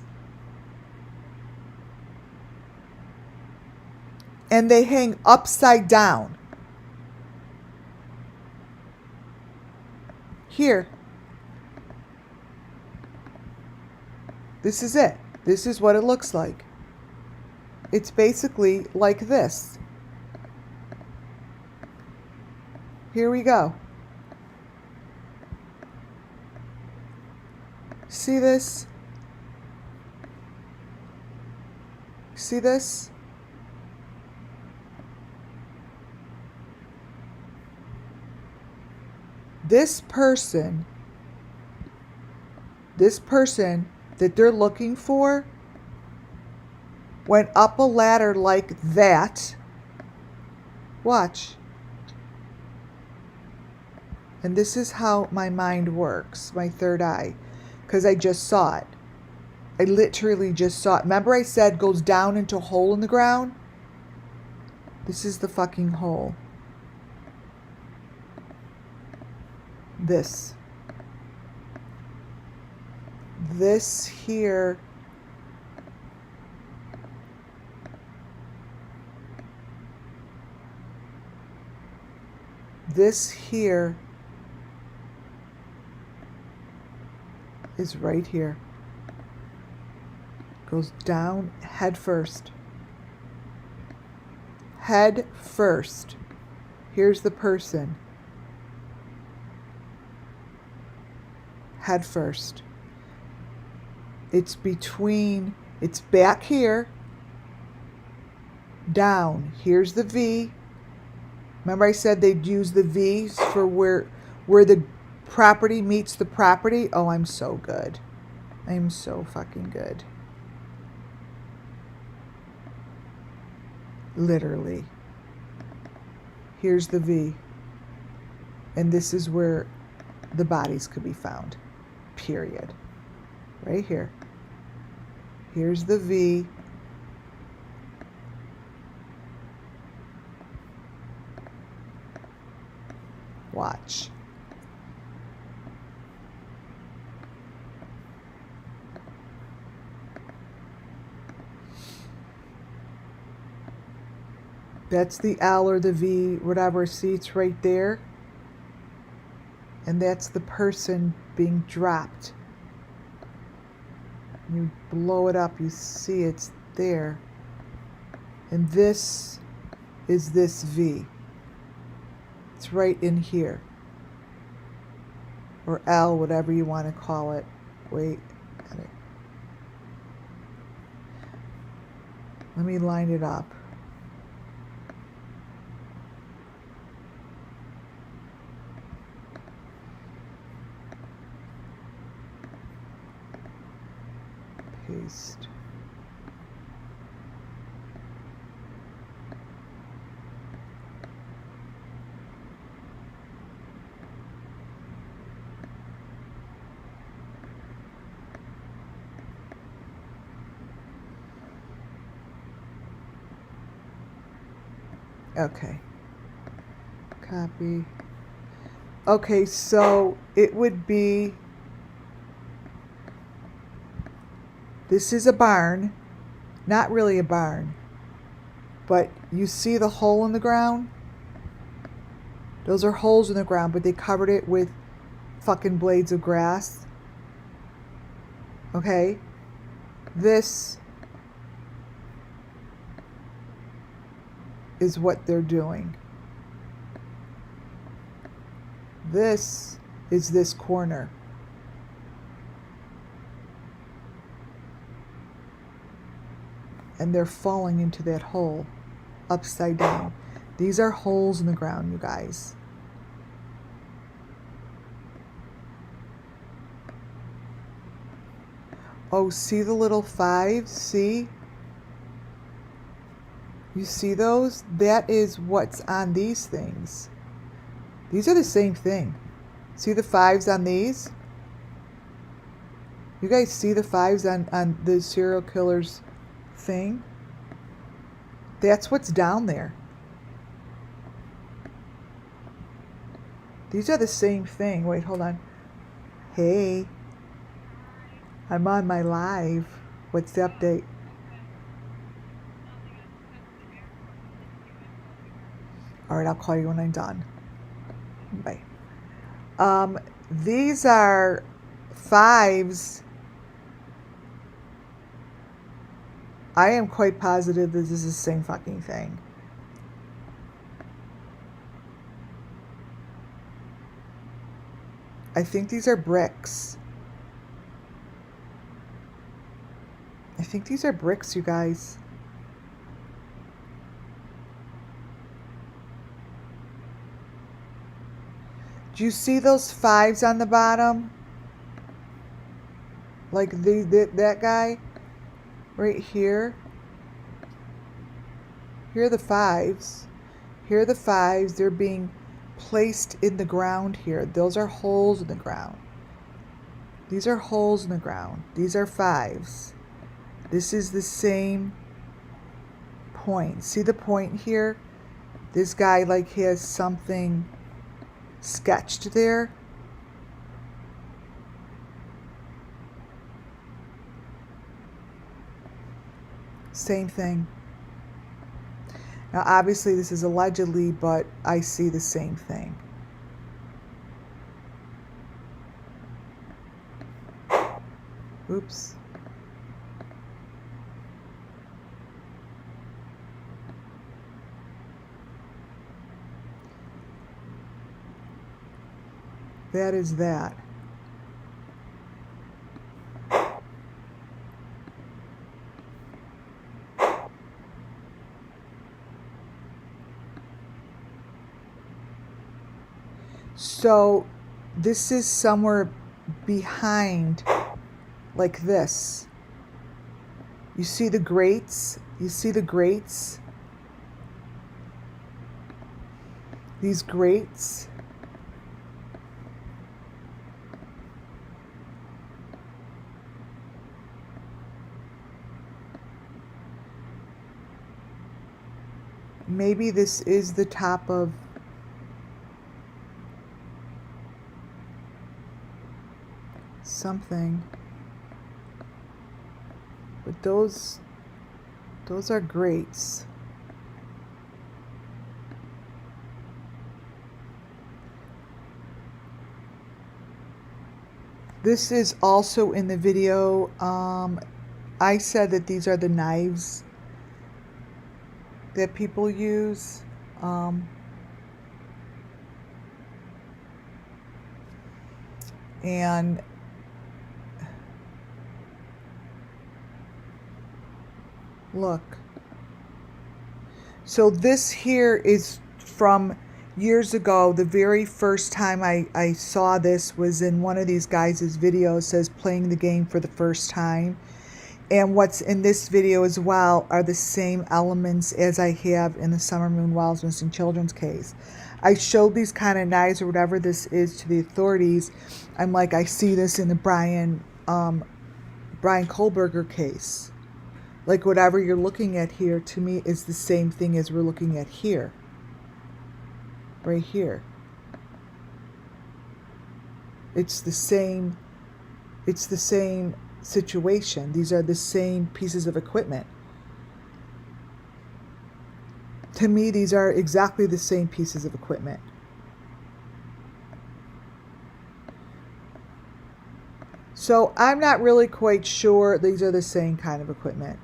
and they hang upside down. Here. This is it. This is what it looks like. It's basically like this. Here we go. See this? See this? This person that they're looking for went up a ladder like that. Watch. And this is how my mind works, my third eye, because I just saw it. I literally just saw it. Remember I said goes down into a hole in the ground? This is the fucking hole. This here is right here. Goes down head first. Head first. Here's the person. Head first. It's between, it's back here, down. Here's the V. Remember I said they'd use the V's for where the property meets the property? Oh, I'm so good. I'm so fucking good. Literally. Here's the V. And this is where the bodies could be found. Period. Right here. Here's the V. Watch. That's the L or the V, whatever, see it's right there. And that's the person being dropped. You blow it up, you see it's there. And this is this V. It's right in here. Or L, whatever you want to call it. Wait. Let me line it up. Paste. Okay. Copy. Okay, so it would be, this is a barn. Not really a barn. But you see the hole in the ground? Those are holes in the ground, but they covered it with fucking blades of grass. Okay? This is what they're doing. This is this corner. And they're falling into that hole upside down. These are holes in the ground, you guys. Oh, see the little fives? See? You see those? That is what's on these things. These are the same thing. See the fives on these? You guys see the fives on the serial killer's thing? That's what's down there. These are the same thing. Wait, hold on. Hey. I'm on my live. What's the update? Alright, I'll call you when I'm done. Bye. These are fives. I am quite positive that this is the same fucking thing. I think these are bricks. I think these are bricks, you guys. Do you see those fives on the bottom? Like that guy right here. Here are the fives. Here are the fives. They're being placed in the ground here. Those are holes in the ground. These are holes in the ground. These are fives. This is the same point. See the point here? This guy like has something sketched there. Same thing. Now obviously this is allegedly, but I see the same thing. Oops. That is that. So this is somewhere behind, like this. You see the grates? You see the grates? These grates? Maybe this is the top of something. But those are grates. This is also in the video. I said that these are the knives. that people use. And look. So this here is from years ago. The very first time I saw this was in one of these guys' videos. It says playing the game for the first time. And what's in this video as well are the same elements as I have in the Summer Moon Wells Missing Children's case. I showed these kind of knives or whatever this is to the authorities. I'm like, I see this in the Brian Kohlberger case. Like whatever you're looking at here to me is the same thing as we're looking at here. Right here. It's the same situation. These are the same pieces of equipment. To me, these are exactly the same pieces of equipment. So I'm not really quite sure these are the same kind of equipment.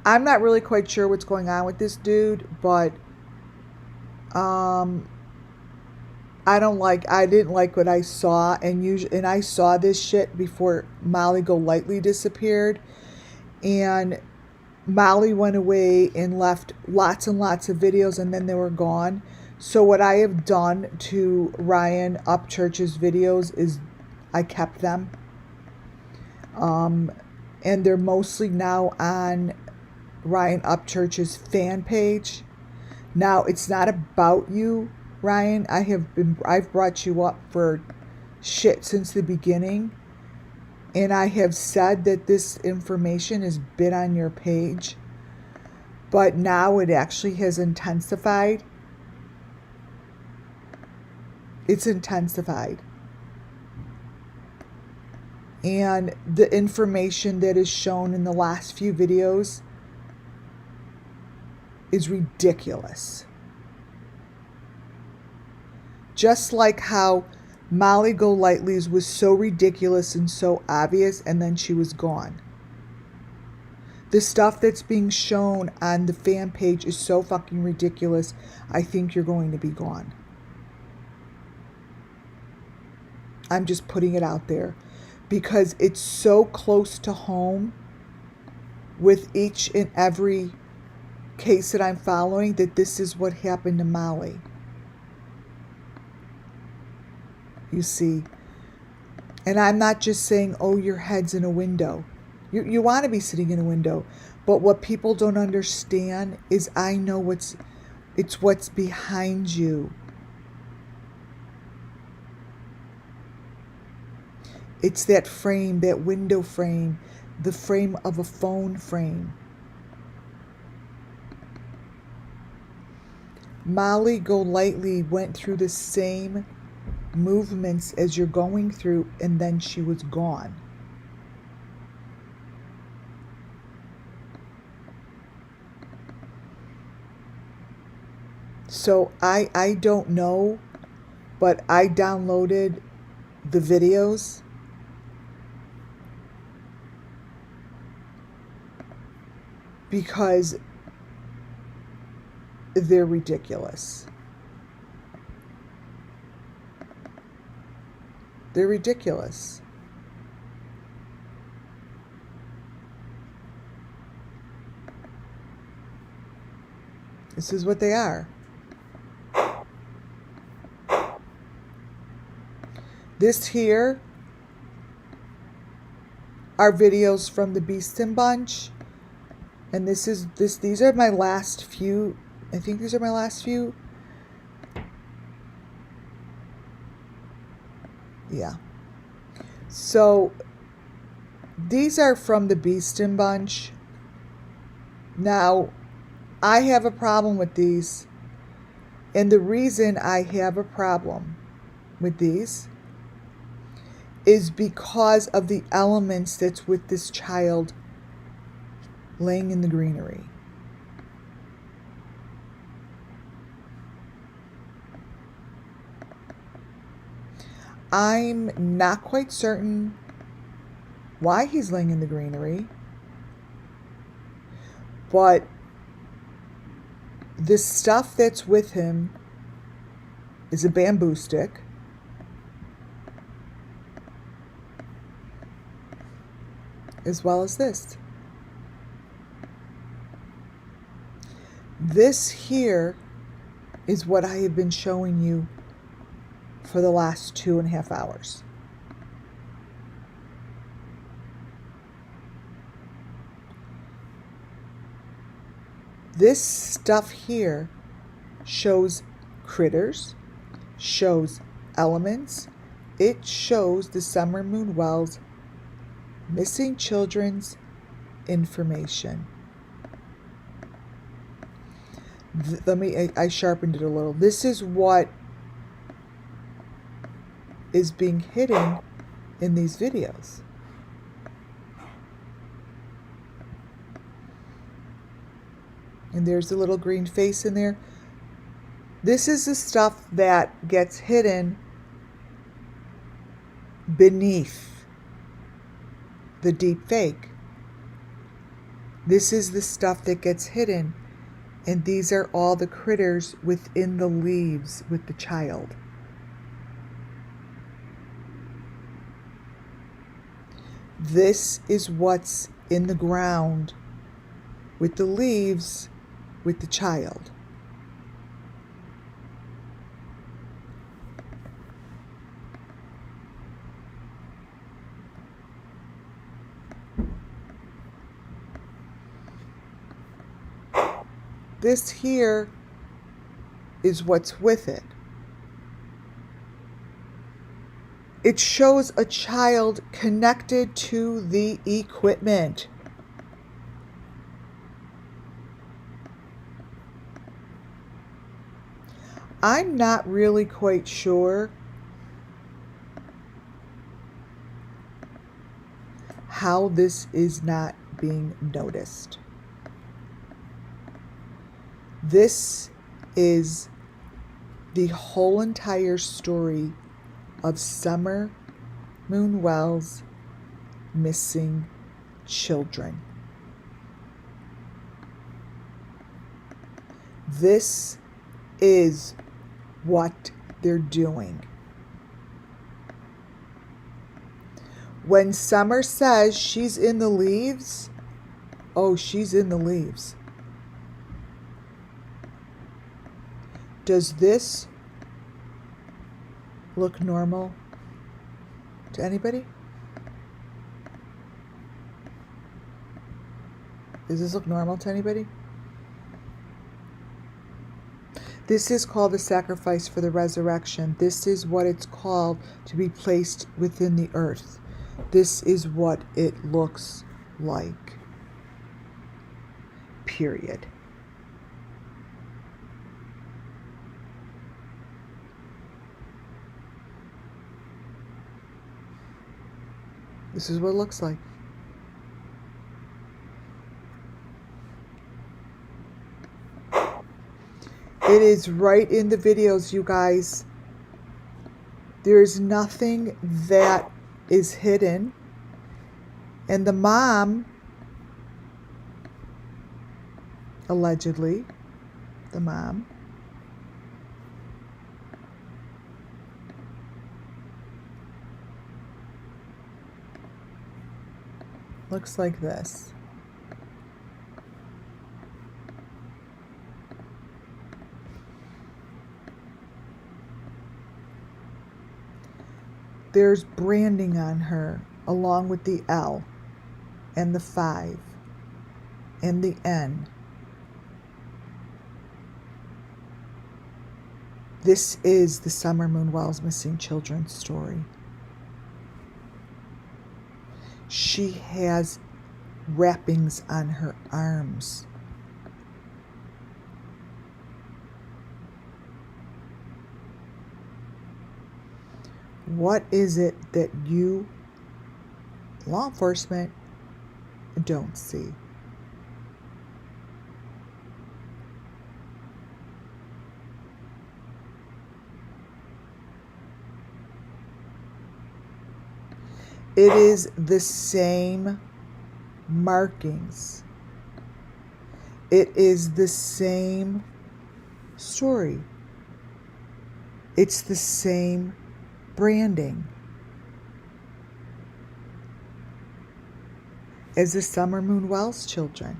I'm not really quite sure what's going on with this dude, but I didn't like what I saw, and I saw this shit before Molly Golightly disappeared, and Molly went away and left lots and lots of videos, and then they were gone. So what I have done to Ryan Upchurch's videos is I kept them, and they're mostly now on Ryan Upchurch's fan page. Now it's not about you, Ryan. I've brought you up for shit since the beginning, and I have said that this information has been on your page, but now it actually has intensified. It's intensified. And the information that is shown in the last few videos is ridiculous. Just like how Molly Golightly's was so ridiculous and so obvious, and then she was gone. The stuff that's being shown on the fan page is so fucking ridiculous, I think you're going to be gone. I'm just putting it out there because it's so close to home with each and every case that I'm following that this is what happened to Molly. You see. And I'm not just saying, oh, your head's in a window. You want to be sitting in a window. But what people don't understand is I know it's what's behind you. It's that frame, that window frame, the frame of a phone frame. Molly Golightly went through the same movements as you're going through, and then she was gone. So I don't know, but I downloaded the videos because they're ridiculous. They're ridiculous. This is what they are. This here are videos from the Beeston Bunch. And these are my last few. I think these are my last few. Yeah. So these are from the Beeston Bunch. Now, I have a problem with these. And the reason I have a problem with these is because of the elements that's with this child laying in the greenery. I'm not quite certain why he's laying in the greenery, but The stuff that's with him is a bamboo stick, as well as this. This here is what I have been showing you for the last 2.5 hours. This stuff here shows critters, shows elements. It shows the SUMMERWELLS missing children's information. I sharpened it a little. This is what is being hidden in these videos. And there's a little green face in there. This is the stuff that gets hidden beneath the deep fake. This is the stuff that gets hidden. And these are all the critters within the leaves with the child. This is what's in the ground with the leaves with the child. This here is what's with it. It shows a child connected to the equipment. I'm not really quite sure how this is not being noticed. This is the whole entire story of SUMMERWELLS missing children. This is what they're doing. When Summer says she's in the leaves, oh, she's in the leaves. Does this look normal to anybody? Does this look normal to anybody? This is called the sacrifice for the resurrection. This is what it's called to be placed within the earth. This is what it looks like. Period. This is what it looks like. It is right in the videos, you guys. There is nothing that is hidden. And the mom, allegedly, the mom, looks like this. There's branding on her, along with the L and the 5 and the N. This is the SUMMERWELLS missing children story. She has wrappings on her arms. What is it that you, law enforcement, don't see? It is the same markings. It is the same story. It's the same branding as the SUMMERWELLS children.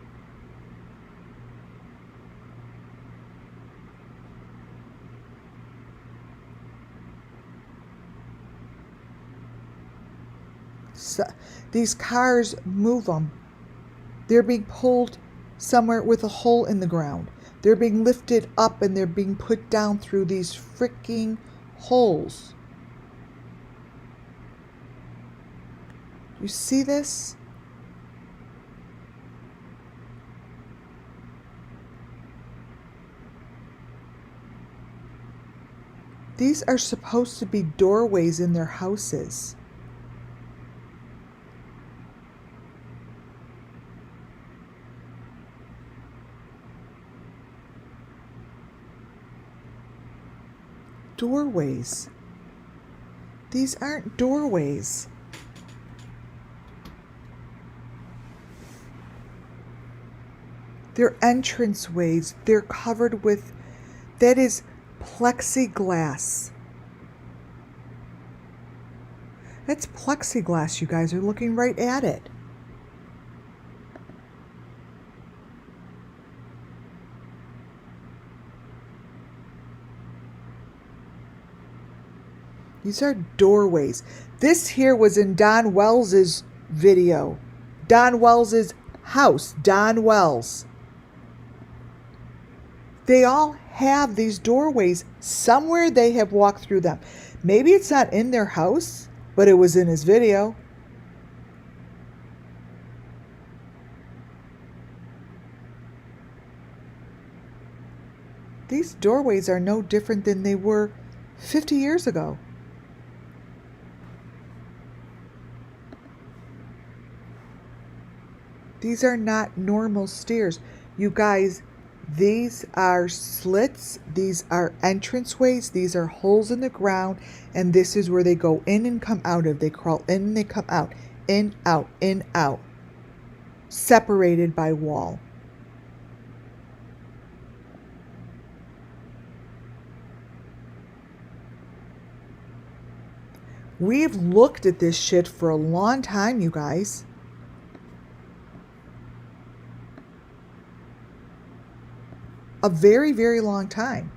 So, these cars move them. They're being pulled somewhere with a hole in the ground. They're being lifted up and they're being put down through these freaking holes. You see this? These are supposed to be doorways in their houses. Doorways. These aren't doorways. They're entranceways. They're covered with, that is plexiglass. That's plexiglass, you guys are looking right at it. These are doorways. This here was in Don Wells's video. Don Wells's house. Don Wells. They all have these doorways. Somewhere they have walked through them. Maybe it's not in their house, but it was in his video. These doorways are no different than they were 50 years ago. These are not normal stairs. You guys, these are slits. These are entranceways. These are holes in the ground. And this is where they go in and come out of. They crawl in and they come out. In, out, in, out. Separated by wall. We've looked at this shit for a long time, you guys. A very, very long time.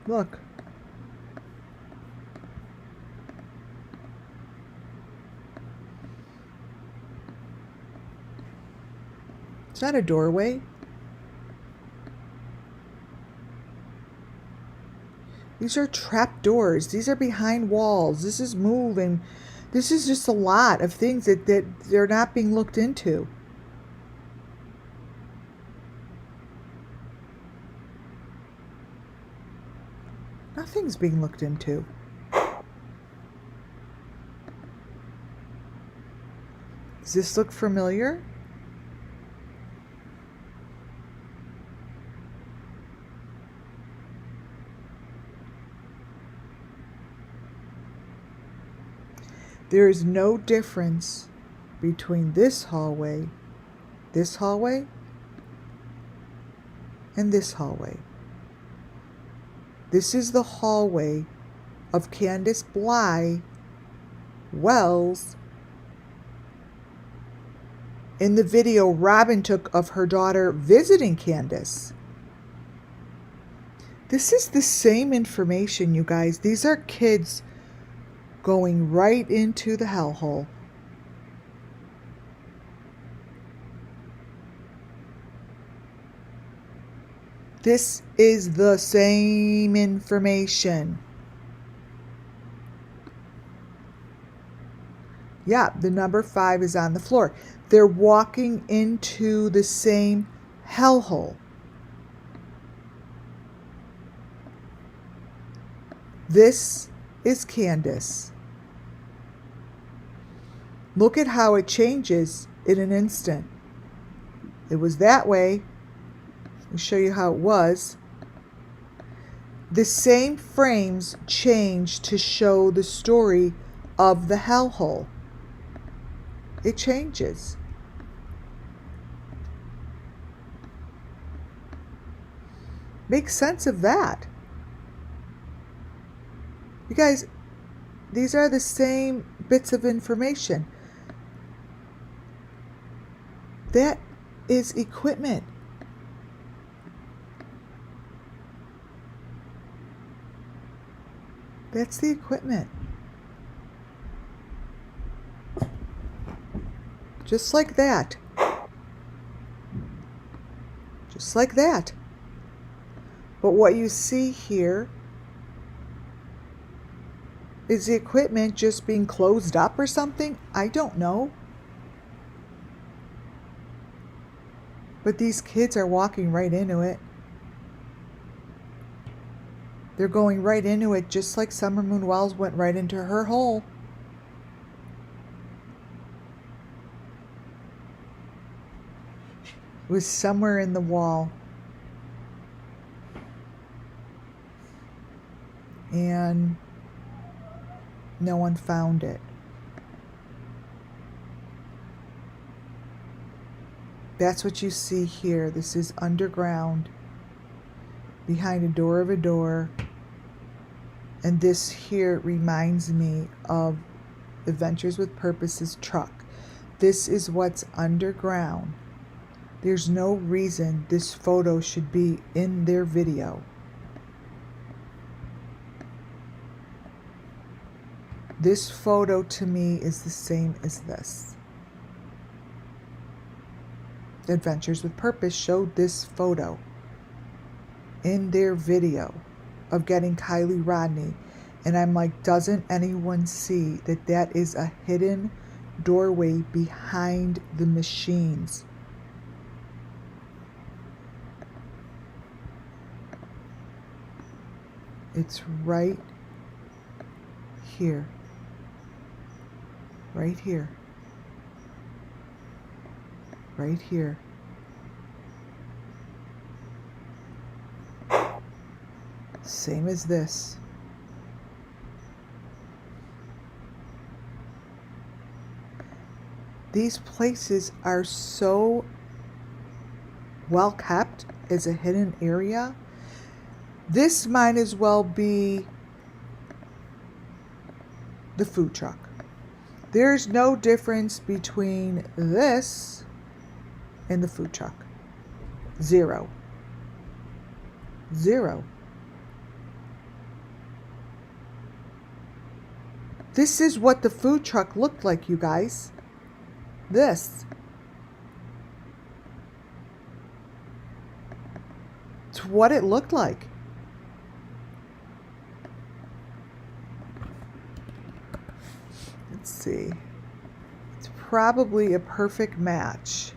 Look. It's not a doorway. These are trap doors. These are behind walls. This is moving. This is just a lot of things that they're not being looked into. Nothing's being looked into. Does this look familiar? There is no difference between this hallway, and this hallway. This is the hallway of Candace Bly Wells in the video Robin took of her daughter visiting Candace. This is the same information, you guys. These are kids going right into the hellhole. This is the same information. Yeah, the number 5 is on the floor. They're walking into the same hellhole. This is Candace. Look at how it changes in an instant. It was that way. I'll show you how it was. The same frames changed to show the story of the hellhole. It changes. Make sense of that. You guys, these are the same bits of information. That is equipment. That's the equipment. Just like that. Just like that. But what you see here is the equipment just being closed up or something? I don't know. But these kids are walking right into it. They're going right into it just like Summer Moon Wells went right into her hole. It was somewhere in the wall. And no one found it. That's what you see here. This is underground, behind a door of a door. And this here reminds me of Adventures with Purpose's truck. This is what's underground. There's no reason this photo should be in their video. This photo to me is the same as this. Adventures with Purpose showed this photo in their video of getting Kylie Rodney. And I'm like, doesn't anyone see that that is a hidden doorway behind the machines? It's right here. Right here. Right here. Same as this. These places are so well kept as a hidden area. This might as well be the food truck. There's no difference between this and the food truck. Zero. Zero. This is what the food truck looked like, you guys. This. It's what it looked like. Let's see. It's probably a perfect match.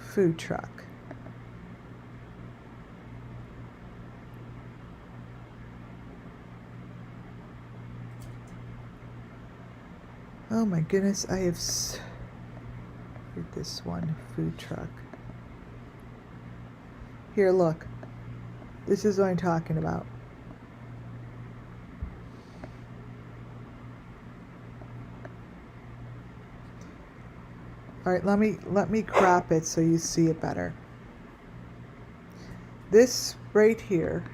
Food truck. Oh my goodness, I have this one, food truck. Here, look. This is what I'm talking about. All right, let me crop it so you see it better. This right here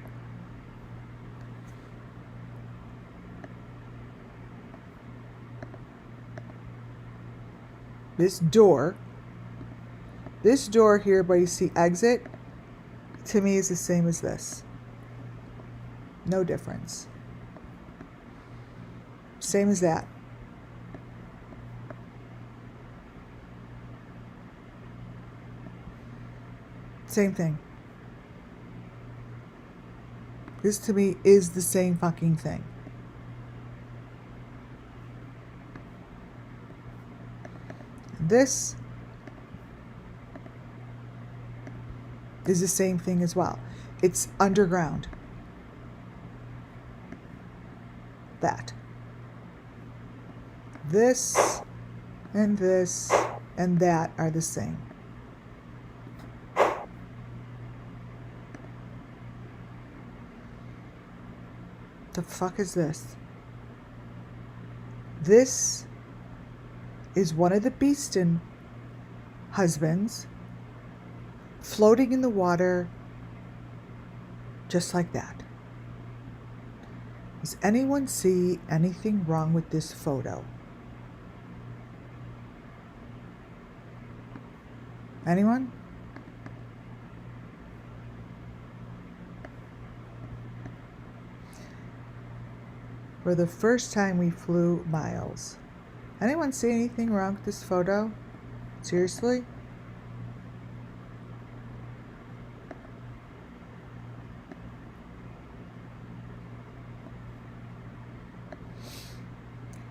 this door here where you see exit, to me is the same as this. No difference. Same as that. Same thing. This to me is the same fucking thing. This is the same thing as well. It's underground. That. This and that are the same. The fuck is this? This is one of the Beeston husbands floating in the water just like that. Does anyone see anything wrong with this photo? Anyone? For the first time we flew miles. Anyone see anything wrong with this photo? Seriously?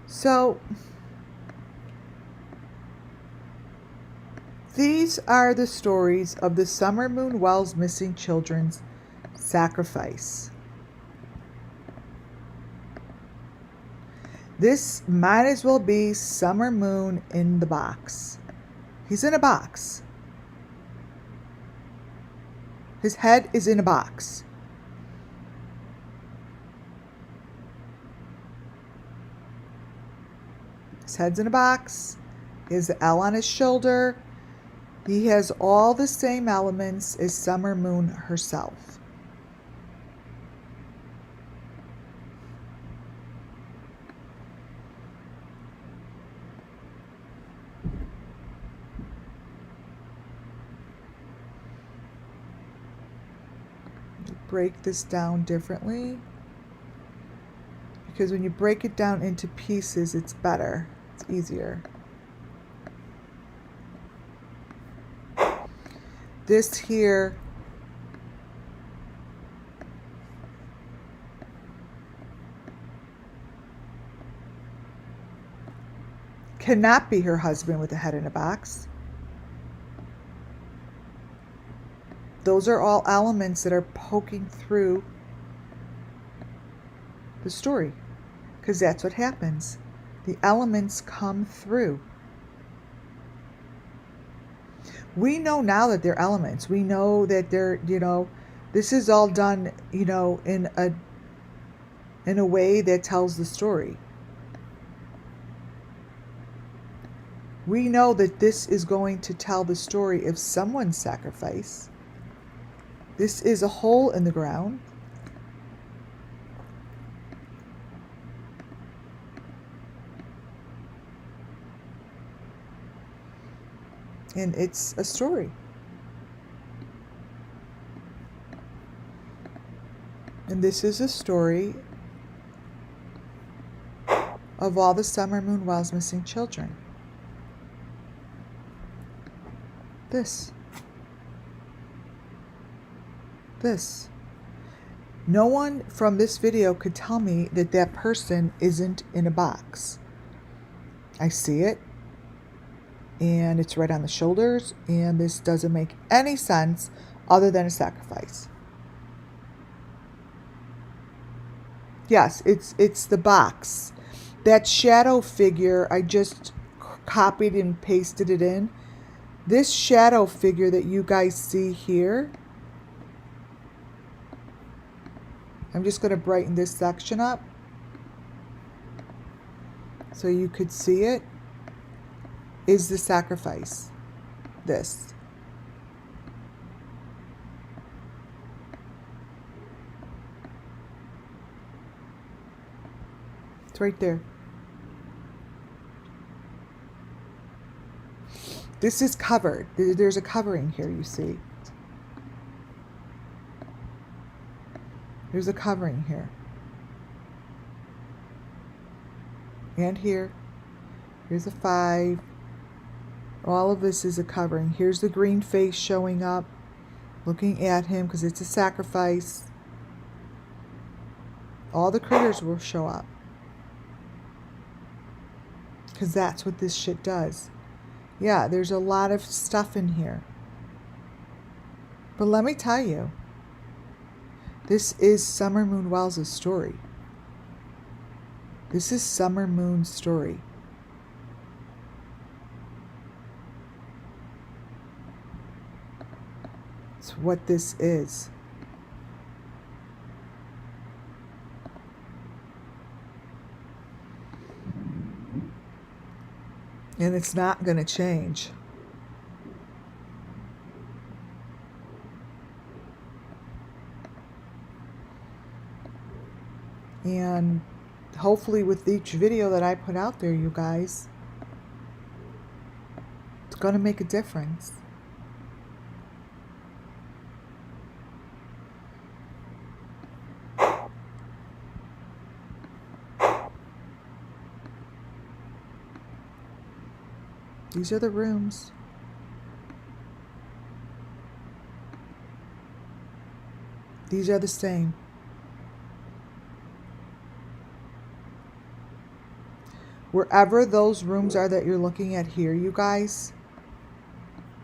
So, these are the stories of the SUMMERWELLS missing children's sacrifice. This might as well be Summer Moon in the box. He's in a box. His head is in a box. His head's in a box. He has the L on his shoulder. He has all the same elements as Summer Moon herself. Break this down differently, because when you break it down into pieces, it's better, it's easier. This here cannot be her husband with a head in a box. Those are all elements that are poking through the story, because that's what happens. The elements come through. We know now that they're elements. We know that they're, this is all done, in a way that tells the story. We know that this is going to tell the story of someone's sacrifice. This is a hole in the ground. And it's a story. And this is a story of all the SUMMERWELLS missing children. This. No one from this video could tell me that that person isn't in a box. I see it, and it's right on the shoulders, and this doesn't make any sense other than a sacrifice. Yes, it's the box. That shadow figure, I just copied and pasted it in. This shadow figure that you guys see here, I'm just going to brighten this section up so you could see it, is the sacrifice. This. It's right there. This is covered. There's a covering here, you see. There's a covering here. And here. Here's a 5. All of this is a covering. Here's the green face showing up, looking at him because it's a sacrifice. All the critters will show up. Because that's what this shit does. Yeah, there's a lot of stuff in here. But let me tell you, this is SUMMERWELLS' story. This is Summer Moon's story. It's what this is. And it's not going to change. And hopefully with each video that I put out there, you guys, it's going to make a difference. These are the rooms. These are the same. Wherever those rooms are that you're looking at here, you guys,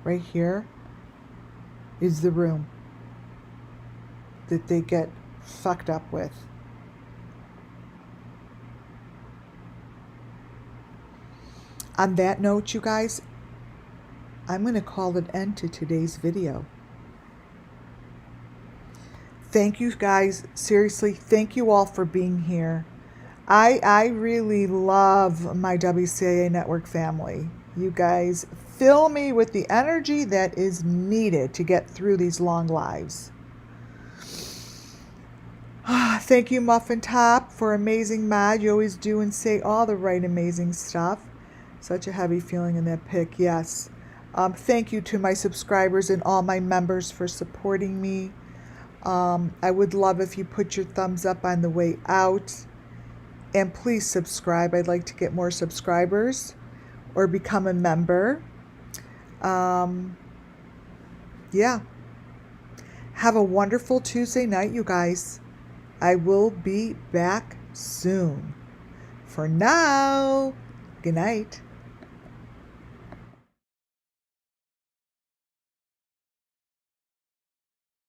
right here, is the room that they get fucked up with. On that note, you guys, I'm going to call an end to today's video. Thank you guys. Seriously, thank you all for being here. I really love my WCIA network family. You guys fill me with the energy that is needed to get through these long lives. Thank you, Muffin Top, for amazing mod. You always do and say all the right amazing stuff. Such a heavy feeling in that pic, yes. Thank you to my subscribers and all my members for supporting me. I would love if you put your thumbs up on the way out. And please subscribe. I'd like to get more subscribers or become a member. Yeah. Have a wonderful Tuesday night, you guys. I will be back soon. For now, good night.